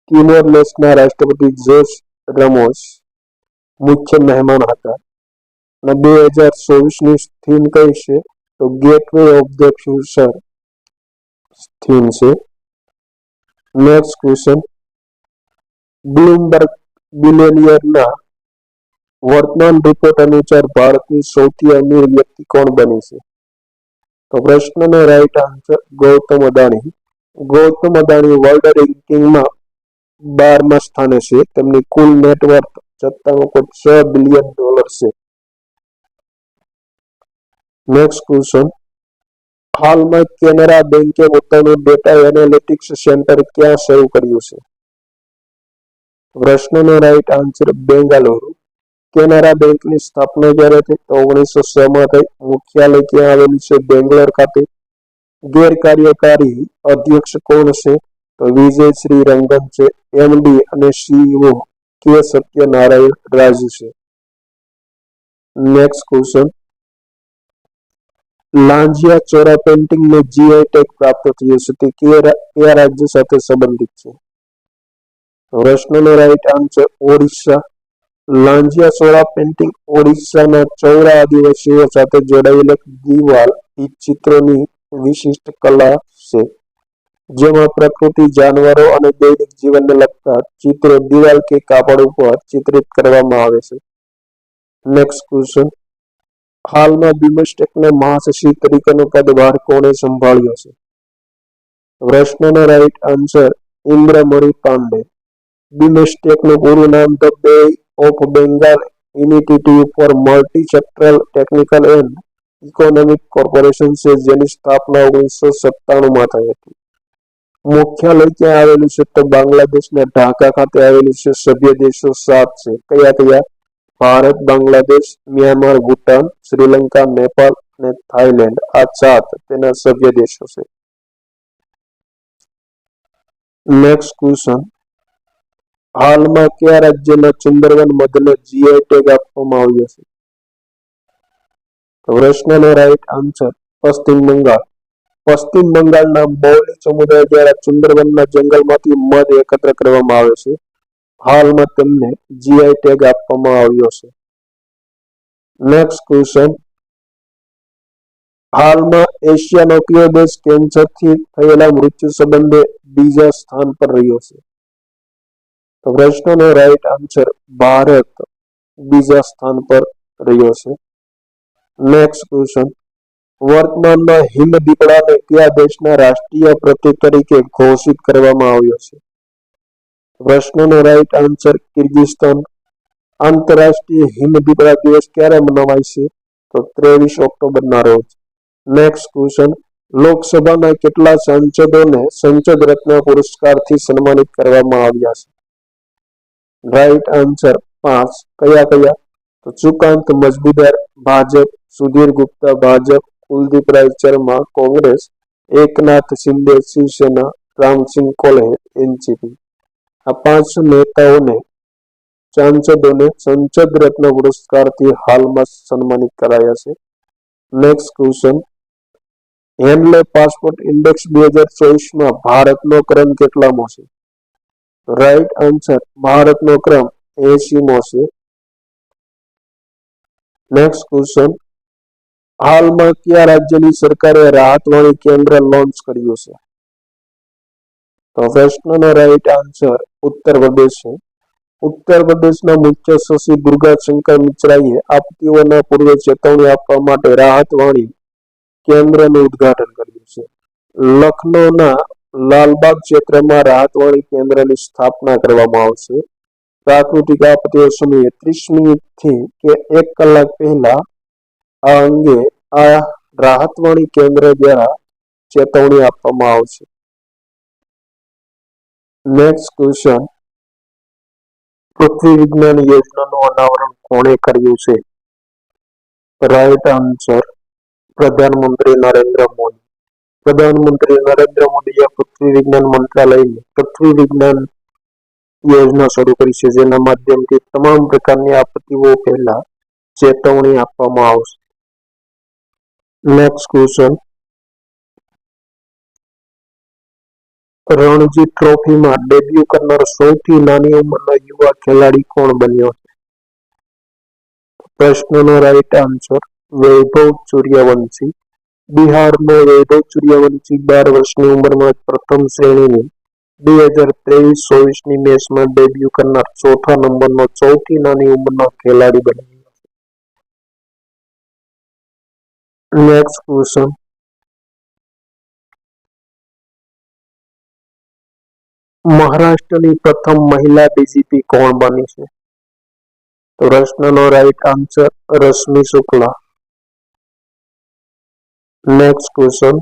ટિમોર લેસ્ટના રાષ્ટ્રપતિ જોસ રમોસ મુખ્ય મહેમાન હતા. અને 2024ની થીમ કઈ છે? તો gateway of the future theme છે. Next question. બ્લૂમબર્ગ બિલિયનિયરના વર્તમાન રિપોર્ટ અનુસાર ભારતની સૌથી અમીર વ્યક્તિ કોણ બની છે? તો પ્રશ્નનો right answer Gautam Adani. Gautam Adani world રેન્કિંગમાં 12મા સ્થાને છે. તેમની કુલ નેટવર્થ $57.6 બિલિયન છે. Next question. હાલમાં કેનરા બેંકે પોતાનું ડેટા એનાલિટિક્સ સેન્ટર ક્યાં શરૂ કર્યું છે? પ્રશ્નનો રાઈટ આન્સર બેંગાલુરુ. કેનરા બેંકની સ્થાપના ક્યારે થઈ? તો 1906માં થઈ. મુખ્યાલય ક્યાં આવેલું છે? બેંગ્લોર ખાતે. ગેરકાર્યકારી અધ્યક્ષ કોણ છે? તો વિજય શ્રી રંગન છે. MD અને CEO કે સત્યનારાયણ રાજુ છે. Next question. લાંજિયા ચોરા પેઇન્ટિંગને GI ટેગ પ્રાપ્ત થયો છે, તે કયા રાજ્ય સાથે સંબંધિત છે? પ્રશ્નનો રાઈટ આન્સર ઓડિશા. લાંજિયા ચોરા પેઇન્ટિંગ ઓડિશાના ચૌરા આદિવાસીઓ સાથે જોડાયેલ એક દિવાલ ચિત્રોની વિશિષ્ટ કલા છે, જેમાં પ્રકૃતિ, જાનવરો અને દૈનિક જીવનને લગતા ચિત્રો દિવાલ કે કાપડ ઉપર ચિત્રિત કરવામાં આવે છે. Next question. હાલમાં બિમસ્ટેકના મહાસચિવ તરીકેનો પદભાર કોણે સંભાળ્યો છે? પ્રશ્નનો રાઈટ આન્સર ઇન્દ્રમણિ પાંડે. બિમસ્ટેકનું પૂરું નામ ધ બે of Bengal initiative four multi sectoral technical and economic corporation છે, જેની સ્થાપના 1997માં થઈ હતી. મુખ્યાલય ક્યાં આવેલું છે? તો બાંગ્લાદેશના ઢાકા ખાતે આવેલું છે. સભ્ય દેશો 7 છે. કયા કયા? ભારત, બાંગ્લાદેશ, મ્યાનમાર, ભૂટાન, શ્રીલંકા, નેપાળ અને થાઈલેન્ડ. આ 7 તેના સભ્ય દેશો છે. Next question. હાલમાં કયા રાજ્યના સુંદરવન મધને GI ટેગ આપવામાં આવ્યો છે? પ્રશ્નનો રાઈટ આન્સર પશ્ચિમ બંગાળ. પશ્ચિમ બંગાળના મૌલિક સમુદાય દ્વારા સુંદરવનના જંગલમાંથી મધ એકત્ર કરવામાં આવે છે. હાલમાં તેમને GI ટેગ આપવામાં આવ્યો છે. Next question. હાલમાં એશિયાનો કયો દેશ કેન્સરથી થયેલા મૃત્યુ સંબંધે બીજા સ્થાન પર રહ્યો છે? તો પ્રશ્નનો રાઈટ આન્સર ભારત બીજા સ્થાન પર રહ્યો છે. નેક્સ્ટ ક્વેશ્ચન, વર્તમાનમાં હિમદીપડાને કયા દેશના રાષ્ટ્રીય પ્રતીક તરીકે ઘોષિત કરવામાં આવ્યો છે? પ્રશ્નનો રાઈટ આન્સર કિર્ગિસ્તાન. આંતરરાષ્ટ્રીય હિમદીપડા દિવસ ક્યારે મનાવાય છે? તો 23 ઓક્ટોબરના રોજ. નેક્સ્ટ ક્વેશ્ચન, લોકસભાના કેટલા સાંસદોને સંસદ રત્ન પુરસ્કારથી સન્માનિત કરવામાં આવ્યા છે? Right answer 5. કયા કયા? તો સુકાંત મજમુદાર ભાજપ, સુધીર ગુપ્તા ભાજપ, કુલદીપરાય શર્મા કોંગ્રેસ, એકનાથ શિંદે શિવસેના, રામસિંહ કોલ્હે એનસીપી. આ 5 નેતાઓને સાંસદોને સંસદ રત્ન પુરસ્કારથી હાલમાં સન્માનિત કરાયા છે. Next question, Henley passport index 2024માં ભારતનો ક્રમ કેટલામો છે? રાઈટ આન્સર ભારતનો ક્રમ 80મો છે. નેક્સ્ટ ક્વેશ્ચન, હાલમાં કયા રાજ્યની સરકારે રાહતવાણી કેન્દ્ર લોન્ચ કર્યું છે? તો પ્રશ્નનો રાઈટ આન્સર ઉત્તર પ્રદેશ છે. ઉત્તર પ્રદેશના મુખ્ય સચિવ દુર્ગાશંકર મિશ્રાએ આપત્તિઓના પૂર્વે ચેતવણી આપવા માટે રાહતવાણી કેન્દ્રનું ઉદ્ઘાટન કર્યું છે. લખનૌના લાલબાગ ક્ષેત્રમાં રાહતવાણી કેન્દ્રની સ્થાપના કરવામાં આવશે. પ્રાકૃતિક આપત્તિઓ સમયે 30 મિનિટથી કે 1 કલાક પહેલા આ અંગે આ રાહતવાણી કેન્દ્ર દ્વારા ચેતવણી આપવામાં આવશે. નેક્સ્ટ ક્વેશ્ચન, પૃથ્વી વિજ્ઞાન યોજનાનું અનાવરણ કોણે કર્યું છે? રાઈટ આન્સર પ્રધાનમંત્રી નરેન્દ્ર મોદી. પ્રધાનમંત્રી નરેન્દ્ર મોદીએ પૃથ્વી વિજ્ઞાન મંત્રાલયની પૃથ્વી વિજ્ઞાન યોજના શરૂ કરી છે, જેના માધ્યમથી તમામ પ્રકારની આપત્તિઓ પહેલા ચેતવણી આપવામાં આવશે. નેક્સ્ટ ક્વેશ્ચન, રણજી ટ્રોફીમાં ડેબ્યુ કરનાર સૌથી નાની ઉંમરનો યુવા ખેલાડી કોણ બન્યો છે? પ્રશ્નનો રાઈટ આન્સર વૈભવ સૂર્યવંશી. બિહારનો વૈભવ સૂર્યવંશી 12 વર્ષની ઉંમરમાં પ્રથમ શ્રેણીની 2023-24ની મેચમાં ડેબ્યુ કરનાર ચોથા નંબરનો સૌથી નાની ઉંમરનો ખેલાડી બન્યો છે. નેક્સ્ટ ક્વેશ્ચન, મહારાષ્ટ્રની પ્રથમ મહિલા ડીજીપી કોણ બની છે? તો પ્રશ્નનો right answer Rashmi Shukla. Next question,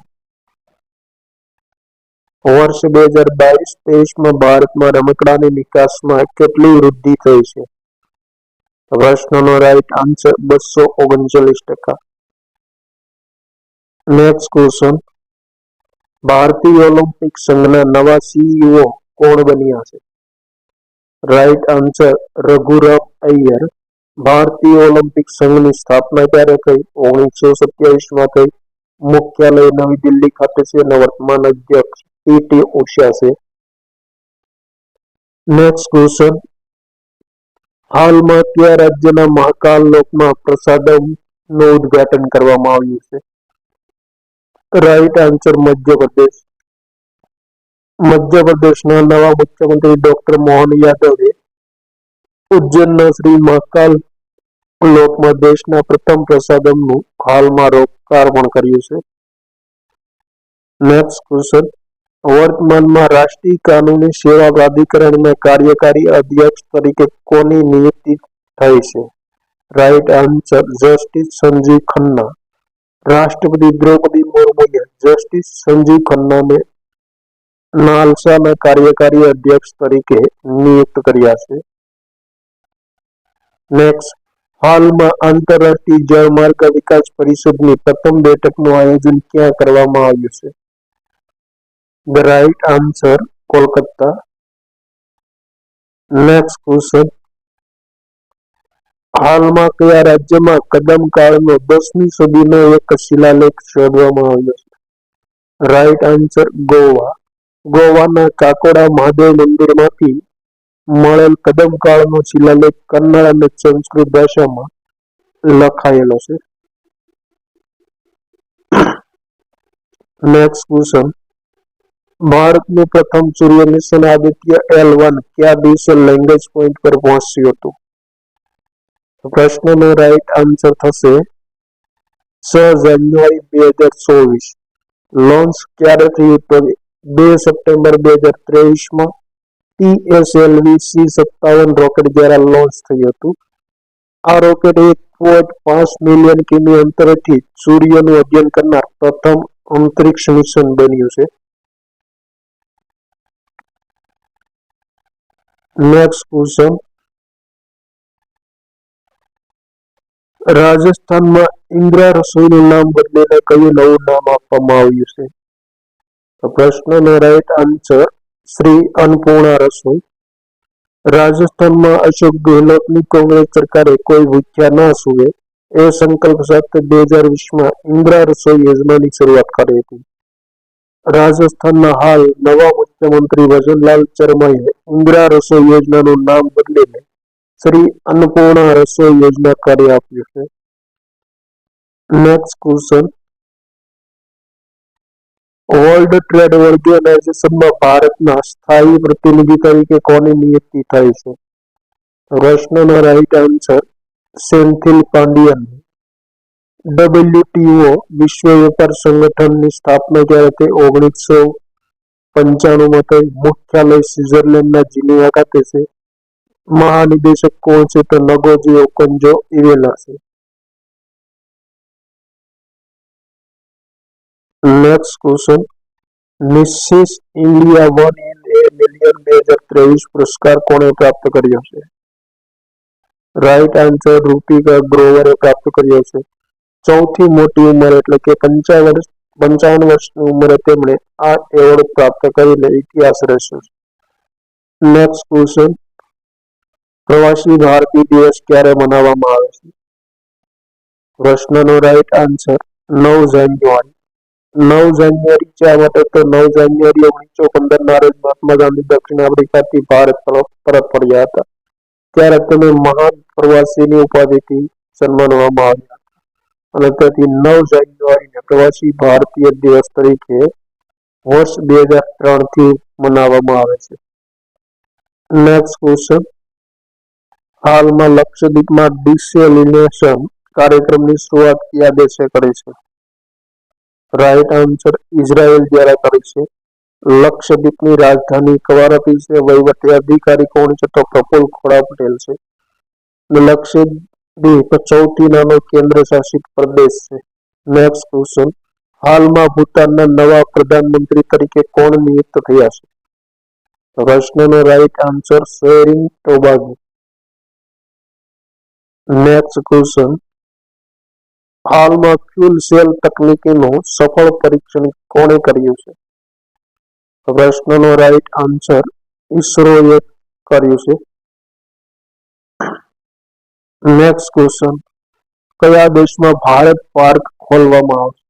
વર્ષ 2022-23માં ભારતમાં રમકડાની નિકાસમાં કેટલી વૃદ્ધિ થઈ છે? પ્રશ્નનો રાઈટ આન્સર 239%. નેક્સ્ટ ક્વેશ્ચન, ભારતીય ઓલિમ્પિક સંઘના નવા સીઈઓ કોણ બન્યા છે? Right answer Raghuram Iyer. ભારતીય ઓલિમ્પિક સંઘની સ્થાપના ક્યારે થઈ? 1927માં થઈ. મુખ્યાલય નવી દિલ્હી ખાતે છે અને વર્તમાન અધ્યક્ષ પીટી ઉષા છે. નેક્સ્ટ ક્વેશ્ચન, હાલમાં કયા રાજ્યના મહાકાલ લોકમાં પ્રસાદમનું ઉદ્ઘાટન કરવામાં આવ્યું છે? Right answer Madhya Pradesh. મધ્યપ્રદેશના નવા મુખ્યમંત્રી ડોક્ટર મોહન યાદવે ઉજ્જૈનના શ્રી મહાકાલ લોકમાં દેશના પ્રથમ પ્રસાદમનું હાલમાં લોકાર્પણ કર્યું છે. નેક્સ્ટ ક્વેશ્ચન, વર્તમાનમાં રાષ્ટ્રીય કાનૂની સેવા પ્રાધિકરણના કાર્યકારી અધ્યક્ષ તરીકે કોની નિયુક્તિ થઈ છે? Right answer justice Sanjeev Khanna. રાષ્ટ્રપતિ દ્રૌપદી મુર્મુએ જસ્ટિસ સંજીવ ખન્નાને નાલસાના કાર્યકારી અધ્યક્ષ તરીકે નિયુક્ત કર્યા છે. નેક્સ્ટ, હાલમાં આંતરરાષ્ટ્રીય જળમાર્ગ વિકાસ પરિષદની પ્રથમ બેઠકનું આયોજન ક્યાં કરવામાં આવ્યું છે? Right answer Kolkata. Next question, હાલમાં કયા રાજ્યમાં કદમ કાળનો 10મી સદીનો એક શિલાલેખ શોધવામાં આવ્યો છે? Right answer Goa. ગોવાના કાકોડા મહાદેવ મંદિરમાંથી મળેલ કદમ કાળનો શિલાલેખ કન્નડ અને સંસ્કૃત ભાષામાં લખાયેલો છે. નેક્સ્ટ ક્વેશ્ચન, ભારતનું પ્રથમ સૂર્ય મિશન આદિત્ય L1 કયા દિવસે લેંગ્વેજ પોઈન્ટ પર પહોંચ્યું હતું? પ્રશ્નનો રાઈટ આન્સર થશે 6 જાન્યુઆરી 2024. લોન્ચ ક્યારે થયું તો 2 સપ્ટેમ્બર 2023માં TSLV-C57 રોકેટ દ્વારા લોન્ચ થયું હતું. આ રોકેટ 1.5 મિલિયન કિમી અંતરેથી સૂર્યનું અધ્યયન કરનાર પ્રથમ અંતરિક્ષ મિશન બન્યું છે. નેક્સ્ટ ક્વેશ્ચન, રાજસ્થાનમાં ઇન્દિરા રસોઈનું નામ બદલીને કયું નવું નામ આપવામાં આવ્યું છે? તો પ્રશ્નનો રાઈટ આન્સર શ્રી અન્નપૂર્ણા રસોઈ. રાજસ્થાનમાં અશોક ગેહલોતની કોંગ્રેસ સરકારે કોઈ ભૂખ્યા ન સૂવે એ સંકલ્પ સાથે 2020માં ઇન્દિરા રસોઈ યોજનાની શરૂઆત કરી હતી. રાજસ્થાનના હાલ નવા મુખ્યમંત્રી ભજનલાલ ચરમાઈએ ઇન્દિરા રસોઈ યોજનાનું નામ બદલીને શ્રી અન્નપૂર્ણા રસોઈ યોજના કરી આપ્યું છે. નેક્સ્ટ ક્વેશ્ચન, વર્લ્ડ ટ્રેડ ઓર્ગેનાઇઝેશનમાં ભારતના સ્થાયી પ્રતિનિધિ તરીકે કોની નિયુક્તિ થઈ છે? પ્રશ્નનો right answer Senthil Pandian. WTO વિશ્વ વેપાર સંગઠનની સ્થાપના ક્યારે થઈ? 1995માં થઈ. મુખ્યાલય સ્વિટ્ઝરલેન્ડના જીનીવા ખાતે છે. મહાનિદેશક કોણ છે? તો નગોજી ઓકોન્જો ઇવેલા છે. Next question, Mrs India 1 in A million 2023 પુરસ્કાર કોણે પ્રાપ્ત કર્યો છે? રાઈટ આન્સર રૂપિકા ગ્રોવરે પ્રાપ્ત કર્યો છે. સૌથી મોટી ઉંમર એટલે કે 55 વર્ષની ઉંમરે તેમણે આ એવોર્ડ પ્રાપ્ત કરીને ઇતિહાસ રચ્યો છે. નેક્સ્ટ ક્વેશ્ચન, પ્રવાસી ભારતીય દિવસ ક્યારે મનાવવામાં આવે છે? પ્રશ્નનો રાઈટ આન્સર 9 જાન્યુઆરી. 9 જાન્યુઆરી શા માટે? તો 9 જાન્યુઆરી 1915ના રોજ મહાત્મા ગાંધી દક્ષિણ આફ્રિકાથી ભારત પરત ફર્યા હતા. ત્યારે તેને મહાન પ્રવાસીની ઉપાધિથી સન્માનવામાં આવ્યા હતા અને તેથી 9 જાન્યુઆરીને પ્રવાસી ભારતીય દિવસ તરીકે વર્ષ 2003થી મનાવવામાં આવે છે. નેક્સ્ટ ક્વેશ્ચન, હાલમાં લક્ષદ્વીપમાં ડિસેલિનેશન કાર્યક્રમની શરૂઆત કયા દેશે કરી છે? રાઈટ આન્સર ઇઝરાયેલ દ્વારા કરી છે. લક્ષદ્વીપની રાજધાની કવારતી છે. વહીવટી અધિકારી કોણ છે? તો પ્રફુલ્લ ખોડા પટેલ છે. લક્ષદ્વીપ સૌથી નાનો કેન્દ્ર શાસિત પ્રદેશ છે. નેક્સ્ટ ક્વેશ્ચન, હાલમાં ભૂતાનના નવા પ્રધાનમંત્રી તરીકે કોણ નિયુક્ત થયા છે? પ્રશ્નનો રાઈટ આન્સર શેરિંગ ટોબાગો. નેક્સ્ટ ક્વેશ્ચન, હાલમાં ફ્યુલ સેલ તકનીકીનું સફળ પરીક્ષણ કોણે કર્યું છે? પ્રશ્નનો રાઈટ આન્સર ઇસરોએ કર્યું છે. નેક્સ્ટ ક્વેશ્ચન, કયા દેશમાં ભારત પાર્ક ખોલવામાં આવશે?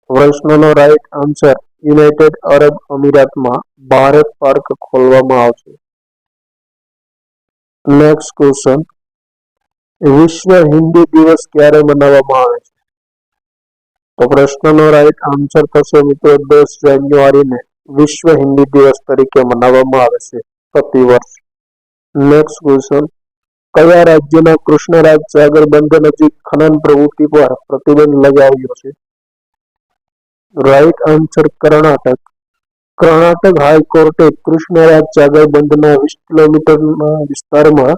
પ્રશ્નનો રાઈટ આન્સર યુનાઇટેડ અરબ અમીરાતમાં ભારત પાર્ક ખોલવામાં આવશે. નેક્સ્ટ ક્વેશ્ચન, વિશ્વ હિન્દી દિવસ ક્યારે મનાવવામાં આવે છે? તો પ્રશ્નનો રાઈટ આન્સર થશે મિત્રો 10 જાન્યુઆરીને વિશ્વ હિન્દી દિવસ તરીકે મનાવવામાં આવે છે પ્રતિ વર્ષ. નેક્સ્ટ ક્વેશ્ચન, કયા રાજ્યના કૃષ્ણરાજ સાગર બંધ નજીક ખનન પ્રવૃત્તિ પર પ્રતિબંધ લગાવ્યો છે? Right answer Karnataka. કર્ણાટક હાઈકોર્ટે કૃષ્ણરાજ સાગર બંધના 20 કિલોમીટરના વિસ્તારમાં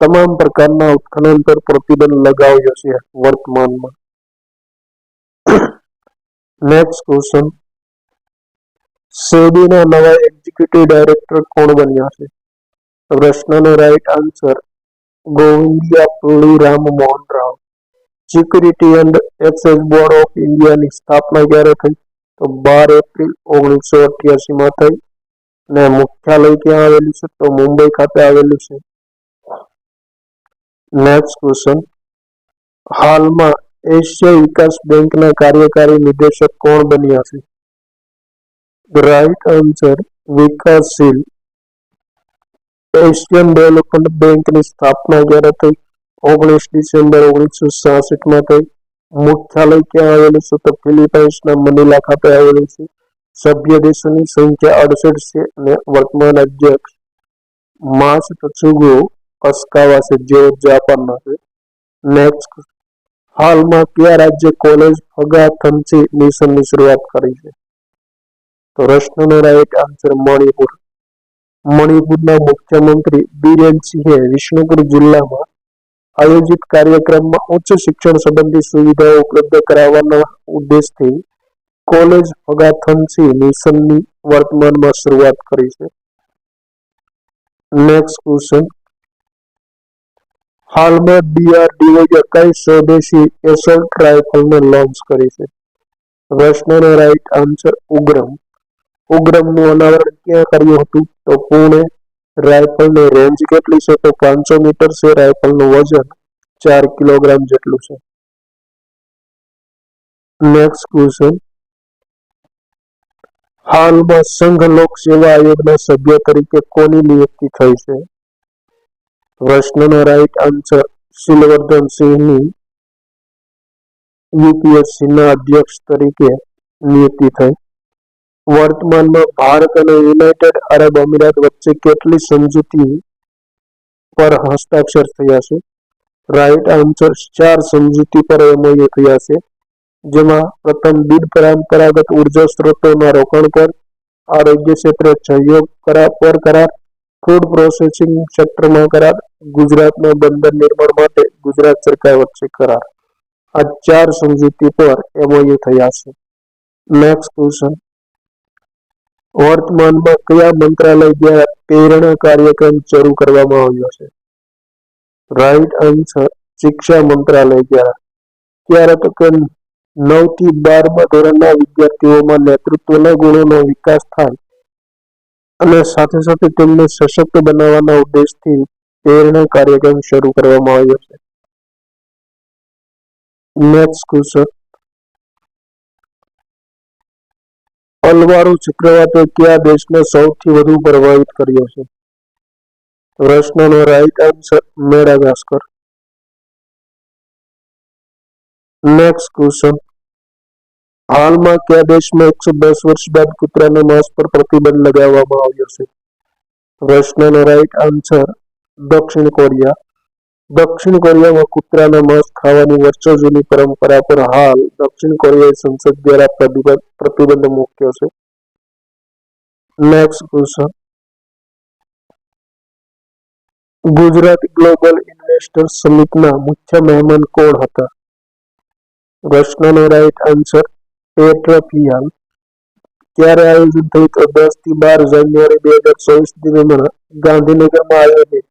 તમામ પ્રકારના ઉત્ખનન પર પ્રતિબંધ લગાવ્યો છે વર્તમાનમાં. નેક્સ્ટ ક્વેશ્ચન, સેબીના નવા એક્ઝિક્યુટિવ ડાયરેક્ટર કોણ બન્યા છે? પ્રશ્નનો right answer Govindayapalli Rammohan Rao. Security and exchange board of ઇન્ડિયાની સ્થાપના ક્યારે થઈ? તો 12 એપ્રિલ 1988માં થઈ અને મુખ્યાલય ક્યાં આવેલું છે? તો મુંબઈ ખાતે આવેલું છે. નેક્સ્ટ ક્વેશ્ચન, હાલમાં એશિયા વિકાસ બેંકના કાર્યકારી નિદેશક કોણ બન્યા છે? રાઈટ આન્સર વિકાસશીલ. એશિયન ડેવલપમેન્ટ બેંકની સ્થાપના ક્યારે થઈ? 19 ડિસેમ્બર 1966માં થઈ મુખ્યાલય ક્યાં આવેલું છે? તો ફિલિપાઇન્સના મનીલા ખાતે આવેલું છે. સભ્ય દેશોની સંખ્યા 68 છે અને વર્તમાન અધ્યક્ષ માસુતસુગો અસ્કાવા છે, જેઓ જાપાનના છે. નેક્સ્ટ, હાલમાં કયા રાજ્ય કોલેજ ફગાથનસી મિશનની શરૂઆત કરી છે? તો પ્રશ્નનો રાઈટ આન્સર મણિપુર. મણિપુરના મુખ્યમંત્રી બિરેન સિંહે વિષ્ણુપુર જિલ્લામાં આયોજિત કાર્યક્રમમાં ઉચ્ચ શિક્ષણ સંબંધી સુવિધાઓ ઉપલબ્ધ કરાવવાના ઉદ્દેશથી કોલેજ ફગાથનસી મિશનની વર્તમાનમાં શરૂઆત કરી છે. નેક્સ્ટ ક્વેશ્ચન, હાલમાં ડીઆરડીઓએ કઈ સ્વદેશી એસોલ્ટ રાઇફલને લોન્ચ કરી છે? પ્રશ્નનો રાઈટ આન્સર ઉગ્રમ. ઉગ્રમનું અનાવરણ ક્યાં કર્યું હતું? તો પુણે. રાઇફલની રેન્જ કેટલી છે? તો 500 મીટર છે. રાઇફલનું વજન 4 કિલોગ્રામ જેટલું છે. નેક્સ્ટ ક્વેશ્ચન, હાલમાં સંઘ લોક સેવા આયોગના સભ્ય તરીકે કોની નિયુક્તિ થઈ છે? પ્રશ્નનો રાઈટ આન્સર શીલવર્ધન સિંહની યુપીએસસીના અધ્યક્ષ તરીકે નિયુક્તિ થઈ. વર્તમાનમાં ભારત અને યુનાઇટેડ અરબ અમીરાત વચ્ચે કેટલી સમજૂતી પર હસ્તાક્ષર થયા છે? રાઈટ આન્સર 4 સમજૂતી પર એમઓયુ થયા છે, જેમાં પ્રથમ બિન પરંપરાગત ઉર્જા સ્ત્રોતોના રોકાણ પર, આરોગ્ય ક્ષેત્રે સહયોગ પર કરાર, ફૂડ પ્રોસેસિંગ સેક્ટરમાં કરાર, ગુજરાતના બંદર નિર્માણ માટે ગુજરાત સરકાર વચ્ચે કરાર. આ 4 સમજૂતી પર એમઓયુ થયા છે. નેક્સ્ટ ક્વેશ્ચન, વર્તમાનમાં કયા મંત્રાલય દ્વારા પ્રેરણા કાર્યક્રમ શરૂ કરવામાં આવ્યો છે? રાઈટ આન્સર શિક્ષા મંત્રાલય દ્વારા. ત્યારે તો કે 9 થી 12મા ધોરણના વિદ્યાર્થીઓમાં નેતૃત્વના ગુણોનો વિકાસ થાય અને સાથે સાથે તેમને સશક્ત બનાવવાના ઉદ્દેશથી પ્રેરણા કાર્યક્રમ શરૂ કરવામાં આવ્યો છે. નેક્સ્ટ ક્વેશ્ચન, અલવારો ચક્રવાતે કયા દેશને સૌથી વધુ પ્રભાવિત કર્યો છે? પ્રશ્નનો રાઈટ આન્સર મેડાગાસ્કર. નેક્સ્ટ ક્વેશ્ચન, હાલમાં કયા દેશમાં 110 વર્ષ બાદ કૂતરાના માંસ પર પ્રતિબંધ લગાવવામાં આવ્યો છે? પ્રશ્નનો રાઈટ આન્સર દક્ષિણ કોરિયા. દક્ષિણ કોરિયામાં કૂતરાના માંસ ખાવાની વર્ષો જૂની પરંપરા પર હાલ દક્ષિણ કોરિયાની સંસદ દ્વારા પ્રતિબંધ મૂક્યો છે. Next question, Gujarat global investors સમિટના મુખ્ય મહેમાન કોણ હતા? પ્રશ્નનો રાઈટ આન્સર પેટ્રા ફિયાલ. ક્યારે આયોજન થયું? તો 10 થી 12 જાન્યુઆરી 2024 દરમિયાન ગાંધીનગરમાં આયોજિત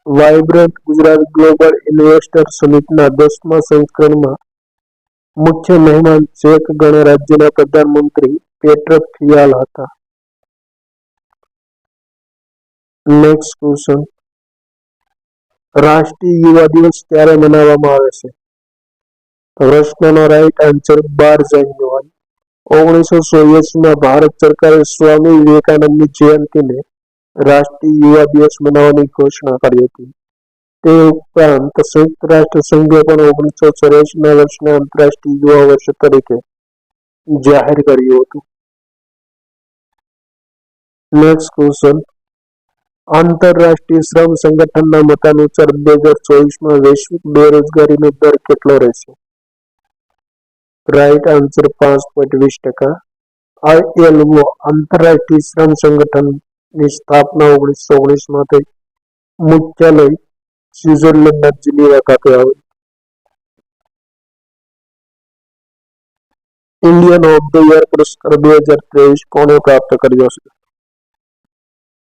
વાઇબ્રન્ટ ગુજરાત ગ્લોબલ ઇન્વેસ્ટર સમિટના 10મા સંસ્કરણમાં મુખ્ય મહેમાન ચેક ગણરાજ્યના પ્રધાનમંત્રી પેટ્રા ફિયાલ હતા. નેક્સ્ટ ક્વેશ્ચન, રાષ્ટ્રીય યુવા દિવસ ક્યારે મનાવવામાં આવે છે? પ્રશ્નનો રાઈટ આન્સર 12 જાન્યુઆરી. 1987માં ભારત સરકારે સ્વામી વિવેકાનંદની જયંતિને રાષ્ટ્રીય યુવા દિવસ મનાવવાની ઘોષણા કરી હતી. તે ઉપરાંત સંયુક્ત રાષ્ટ્ર સંઘે પણ 1984ના વર્ષને આંતરરાષ્ટ્રીય યુવા વર્ષ તરીકે જાહેર કર્યું હતું. નેક્સ્ટ ક્વેશ્ચન, આંતરરાષ્ટ્રીય શ્રમ સંગઠનના મતાનુસાર 2024માં વૈશ્વિક બેરોજગારીનો દર કેટલો રહેશે? Right answer 5.20%. ILO આંતરરાષ્ટ્રીય શ્રમ સંગઠનની સ્થાપના 1919માં થઈ. મુખ્યાલય સ્વિટ્ઝરલેન્ડના જીનીવા ખાતે આવેલું. ઇન્ડિયન ઓફ ધ યર પુરસ્કાર 2023 કોણે પ્રાપ્ત કર્યો છે?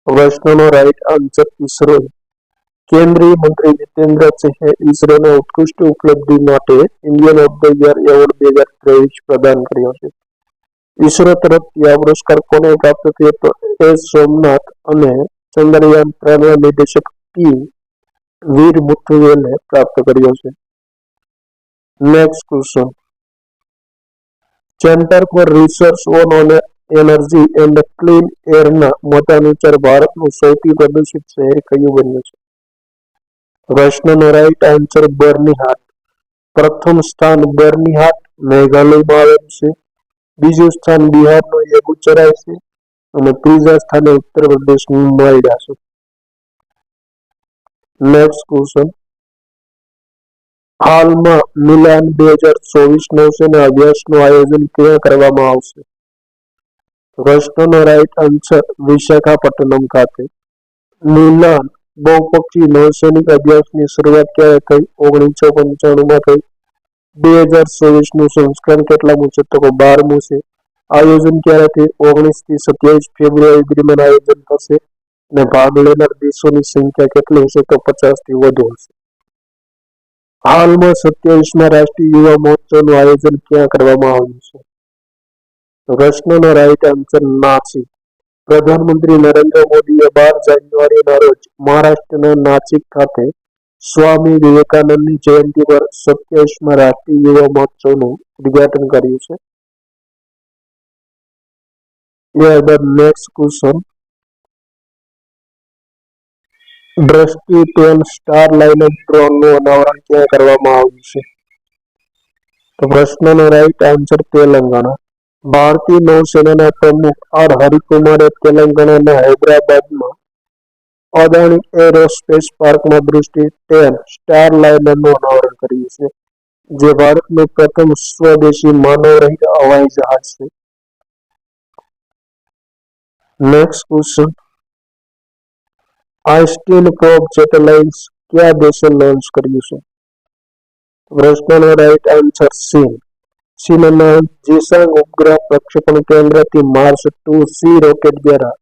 પ્રશ્નનો રાઈટ આન્સર ઈસરો. કેન્દ્રીય મંત્રી જીતેન્દ્ર સિંહે ઈસરોને ઉત્કૃષ્ટ ઉપલબ્ધિ માટે Indian of the year award 2023 પ્રદાન કર્યો છે. ઈસરો તરફથી આ પુરસ્કાર કોને પ્રાપ્ત થયો? તો એસ સોમનાથ અને ચંદ્રયાન 3ના નિર્દેશક પી વીર મુથુવેલે પ્રાપ્ત કર્યો છે. Next question, centre for research on energy and clean એરના મતાનુસાર ભારતનું સૌથી પ્રદૂષિત શહેર કયું બન્યું છે? પ્રશ્નનો રાઈટ આન્સર બર્નિહાટ. પ્રથમ સ્થાન બર્નીહાટ મેઘાલયમાં આવેલું છે. બીજું સ્થાન બિહારનો બેગુસરાય છે અને ત્રીજા સ્થાને ઉત્તર પ્રદેશનું નોઈડા છે. નેક્સ્ટ ક્વેશ્ચન, હાલમાં મિલાન 2024 છે અને અભ્યાસનું આયોજન ક્યાં કરવામાં આવશે? પ્રશ્નનો રાઈટ આન્સર વિશાખાપટ્ટનમ ખાતે. મિલાન બહુપક્ષી નૌસૈનિક અભ્યાસની શરૂઆત ક્યારે થઈ? 1995માં થઈ. 2024નું સંસ્કરણ કેટલામું છે? તો 12મું છે. આયોજન ક્યારે થઈ? 19 થી 27 ફેબ્રુઆરી દરમિયાન આયોજન થશે અને ભાગ લેનાર દેશોની સંખ્યા કેટલી હશે? તો 50 થી વધુ હશે. હાલમાં 27મા રાષ્ટ્રીય યુવા મહોત્સવનું આયોજન ક્યાં કરવામાં આવ્યું છે? પ્રશ્નનો રાઈટ આન્સર નાસિક. પ્રધાનમંત્રી નરેન્દ્ર મોદીએ 12 જાન્યુઆરીના રોજ મહારાષ્ટ્રના નાસિક ખાતે સ્વામી વિવેકાનંદની જયંતિ પર 27મા રાષ્ટ્રીય યુવા મહોત્સવનું ઉદ્ઘાટન કર્યું છે. ત્યારબાદ નેક્સ્ટ ક્વેશ્ચન, દ્રષ્ટિ 10 સ્ટાર લાઇનર ડ્રોનનું અનાવરણ ક્યાં કરવામાં આવ્યું છે? તો પ્રશ્નનો રાઈટ આન્સર તેલંગાણા. ભારતીય નૌસેનાના પ્રમુખ આર હરિકુમારે તેલંગાણાના હૈદરાબાદમાં અદાણી એરોસ્પેસ પાર્કમાં દૃષ્ટિ 10 સ્ટાર લાઇનરનું અનાવરણ કર્યું છે, જે ભારતનું પ્રથમ સ્વદેશી માનવરહિત હવાઈ જહાજ છે. નેક્સ્ટ ક્વેશ્ચન, આઇસ્ટીન પ્રોબ સેટેલાઇટ કયા દેશે લોન્ચ કર્યું છે? પ્રશ્નનો રાઈટ આન્સર ચીન. ચીનના જીસાંગ ઉપગ્રહ પ્રક્ષેપણ કેન્દ્રથી માર્સ 2C રોકેટ દ્વારા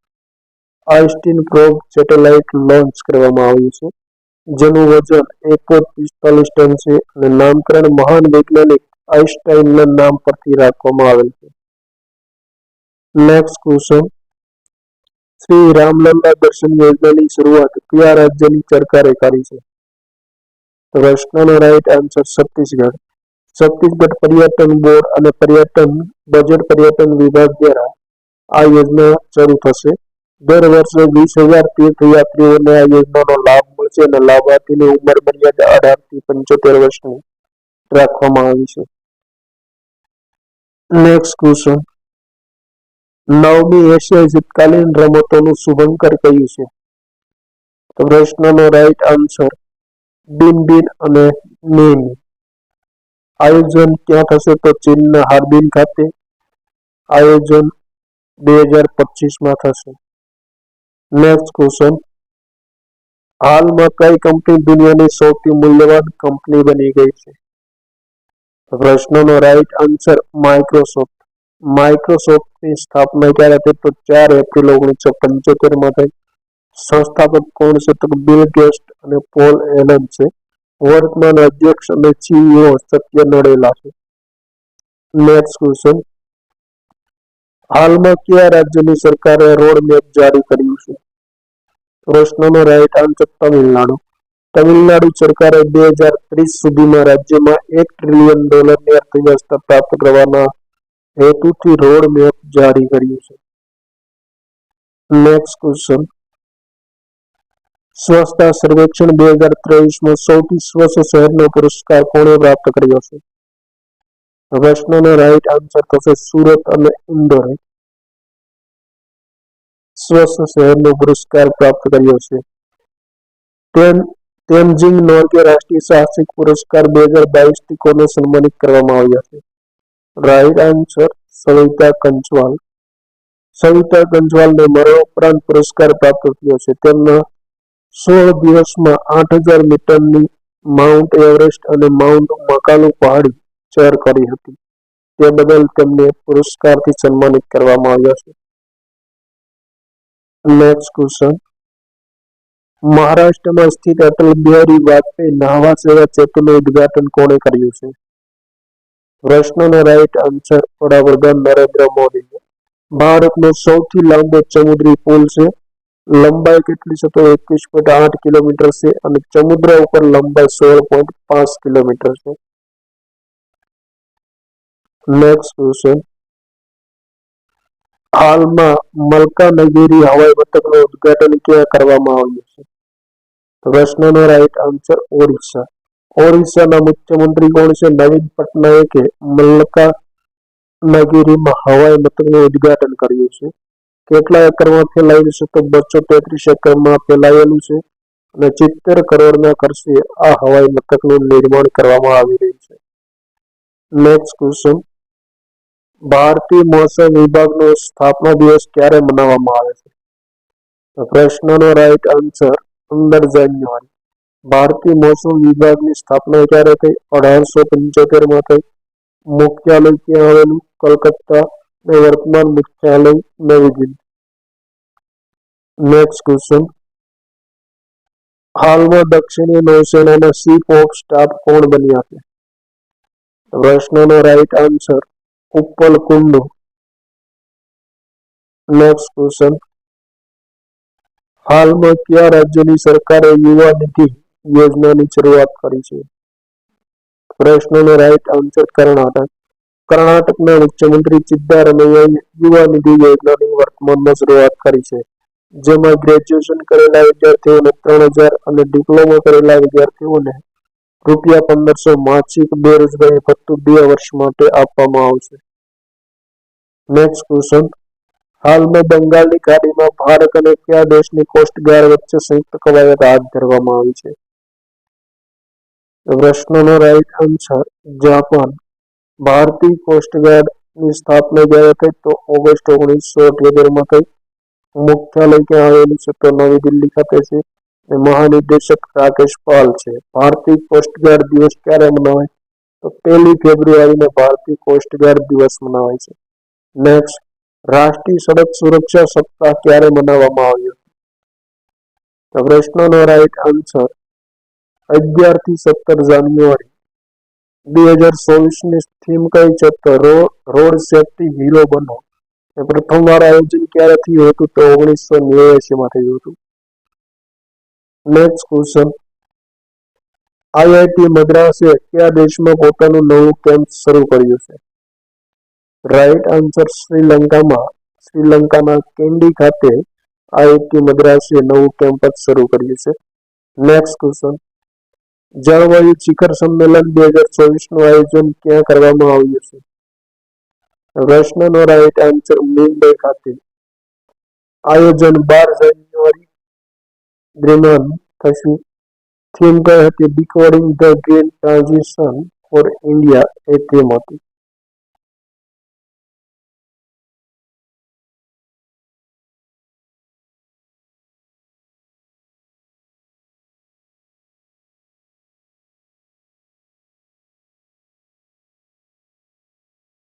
આઇસ્ટીન પ્રોબ સેટેલાઇટ લોન્ચ કરવામાં આવ્યું છે, જેનું વજન 145 ટન છે અને નામકરણ મહાન વૈજ્ઞાનિક આઇન્સ્ટાઈનના નામ પરથી રાખવામાં આવેલ છે. નેક્સ્ટ ક્વેશ્ચન, શ્રી રામલલ્લા દર્શન યોજનાની શરૂઆત કયા રાજ્યની સરકારે કરી છે? પ્રશ્નનો રાઈટ આન્સર છત્તીસગઢ. છત્તીસગઢ પર્યટન બોર્ડ અને પર્યટન બજેટ પર્યટન વિભાગ દ્વારા આ યોજના શરૂ થશે. દર વર્ષે 20,000 તીર્થયાત્રીઓને આ યોજનાનો લાભ મળશે અને લાભાર્થીની ઉંમર મર્યાદા 18 થી 75 વર્ષની રાખવામાં આવી છે. નેક્સ્ટ ક્વેશ્ચન, 9મી એશિયાઈ શીતકાલીન રમતોનું શુભંકર કયું છે? તો પ્રશ્નનો રાઈટ આન્સર બિનબિન અને નેની. આયોજન ક્યાં થશે? તો ચીનના હાર્બિન ખાતે આયોજન 2025માં થશે. નેક્સ્ટ ક્વેશ્ચન, હાલમાં કઈ કંપની દુનિયાની સૌથી મૂલ્યવાન કંપની બની ગઈ છે? પ્રશ્નનો રાઈટ આન્સર માઇક્રોસોફ્ટ. માઇક્રોસોફ્ટની સ્થાપના ક્યારે થઈ? તો 4 એપ્રિલ 1975માં થઈ. સંસ્થાપક કોણ છે? તો બિલ ગેટ્સ અને પોલ એલન છે. વર્તમાન અધ્યક્ષ અને CEO સત્ય નડેલા છે. નેક્સ્ટ ક્વેશ્ચન, હાલમાં કયા રાજ્યની સરકારે રોડ મેપ જારી કર્યું છે? પ્રશ્નનો રાઈટ આન્સર તમિલનાડુ. તમિલનાડુ સરકારે 2030 સુધીમાં રાજ્યમાં $1 ટ્રિલિયન અર્થવ્યવસ્થા પ્રાપ્ત કરવાના હેતુથી રોડ મેપ જારી કર્યું છે. નેક્સ્ટ ક્વેશ્ચન, સ્વચ્છતા સર્વેક્ષણ 2023માં સૌથી સ્વચ્છ શહેરનો પુરસ્કાર કોણે પ્રાપ્ત કર્યો છે? પ્રશ્નનો રાઈટ આન્સર થશે સુરત અને ઇન્દોરે સ્વચ્છ શહેરનો પુરસ્કાર પ્રાપ્ત કર્યો છે. તેનજિંગ નોર્ગે રાષ્ટ્રીય સાહસિક પુરસ્કાર 2022થી કોને સન્માનિત કરવામાં આવ્યા છે? Right answer Savita Kanchwal. સવિતા કંચવાલને મરણોપરાંત પુરસ્કાર પ્રાપ્ત થયો છે. તેમના 16 દિવસમાં 8,000 મીટરની માઉન્ટ એવરેસ્ટ અને માઉન્ટ મકાલુ પહાડી સર કરી હતી. તે બદલ તેમને પુરસ્કારથી સન્માનિત કરવામાં આવ્યા છે. નેક્સ્ટ ક્વેશ્ચન, મહારાષ્ટ્રમાં સ્થિત અટલ બિહારી વાજપેયી નાહવા સેવા સેતુનું ઉદ્ઘાટન કોણે કર્યું છે? પ્રશ્નનો રાઈટ આન્સર વડાપ્રધાન નરેન્દ્ર મોદી. ભારતનો સૌથી લાંબો સમુદ્રી પુલ છે. લંબાઈ કેટલી છે? તો 21.8 કિલોમીટર છે અને સમુદ્ર ઉપર લંબાઈ 16.5 કિલોમીટર છે. નેક્સ્ટ ક્વેશ્ચન, હાલમાં મલકાનગિરી હવાઈ મથકનું ઉદ્ઘાટન ક્યાં કરવામાં આવ્યું છે? પ્રશ્નનો રાઈટ આન્સર ઓડિશા. ઓરિસ્સાના મુખ્યમંત્રી કોણ છે? નવીન પટનાયકે મલ્કાનગિરીમાં હવાઈ મથકનું ઉદ્ઘાટન કર્યું છે. કેટલા એકરમાં ફેલાયેલું છે? તો 233 એકરમાં ફેલાયેલું છે અને 70 કરોડના ખર્ચે આ હવાઈ મથકનું નિર્માણ કરવામાં આવી રહ્યું છે. નેક્સ્ટ ક્વેશ્ચન, ભારતીય મોસમ વિભાગનો સ્થાપના દિવસ ક્યારે મનાવવામાં આવે છે? તો પ્રશ્નનો રાઈટ આન્સર 15 જાન્યુઆરી. ભારતીય મોસમ વિભાગની સ્થાપના ક્યારે થઈ? 1875માં થઈ. મુખ્યાલય ક્યાં આવેલું? કલકત્તા. અને વર્તમાન મુખ્યાલય નવી દિલ્હી. નેક્સ્ટ ક્વેશ્ચન, હાલમાં દક્ષિણી નૌસેનાના ચીફ ઓફ સ્ટાફ કોણ બન્યા છે? પ્રશ્નનો રાઈટ આન્સર ઉપ્પલ કુંડુ. નેક્સ્ટ ક્વેશ્ચન, હાલમાં કયા રાજ્યની સરકારે યુવા નિધિ યોજનાની શરૂઆત કરી છે? પ્રશ્નનો રાઈટ આન્સર કર્ણાટક. કર્ણાટકના મુખ્યમંત્રી સિદ્ધારમૈયાએ યુવા નિધિ યોજનાની વર્તમાનમાં શરૂઆત કરી છે, જેમાં ગ્રેજ્યુએશન કરેલા વિદ્યાર્થીઓને 3000 અને ડિપ્લોમા કરેલા વિદ્યાર્થીઓને ₹1500 માસિક બેરોજગારી ભથ્થું 2 વર્ષ માટે આપવામાં આવશે. નેક્સ્ટ ક્વેશ્ચન, હાલમાં બંગાળની ખાડીમાં ભારત અને કયા દેશની કોસ્ટગાર્ડ વચ્ચે સંયુક્ત કવાયત હાથ ધરવામાં આવી છે? પ્રશ્નનો રાઈટ આન્સર જાપાન. ભારતીય કોસ્ટગાર્ડની સ્થાપના જ્યારે થઈ? તો ઓગસ્ટ 1978માં થઈ. મુખ્યાલય ક્યાં આવેલું છે? તો નવી દિલ્હી ખાતે છે. મહાનિદેશક રાકેશ પાલ છે. ભારતીય કોસ્ટગાર્ડ દિવસ ક્યારે મનાવાય? તો 1 ફેબ્રુઆરીને ભારતીય કોસ્ટગાર્ડ દિવસ મનાવાય છે. નેક્સ્ટ, રાષ્ટ્રીય સડક સુરક્ષા સપ્તાહ ક્યારે મનાવવામાં આવ્યો? તો પ્રશ્નનો રાઈટ આન્સર 11 થી 17 જાન્યુઆરી. 2024ની થીમ કઈ છે? તો રોડ સેફ્ટી હીરો બનો. પ્રથમવાર આયોજન ક્યારે થયું હતું? તો 1989માં થયું હતું. નેક્સ્ટ ક્વેશ્ચન, આઈઆઈટી મદ્રાસે કયા દેશમાં પોતાનું નવું કેમ્પસ શરૂ કર્યું છે? રાઈટ આન્સર શ્રીલંકામાં. શ્રીલંકાના કેન્ડી ખાતે આઈઆઈટી મદ્રાસે નવું કેમ્પસ શરૂ કર્યું છે. નેક્સ્ટ ક્વેશ્ચન, જળવાયુ શિખર સંમેલન 2024નું આયોજન ક્યાં કરવામાં આવ્યું છે? પ્રશ્નનો રાઈટ આન્સર મુંબઈ ખાતે. આયોજન 12 જાન્યુઆરી દરમિયાન થશે. થીમ કઈ હતી? Decoding the green transition for India એ થીમ હતી.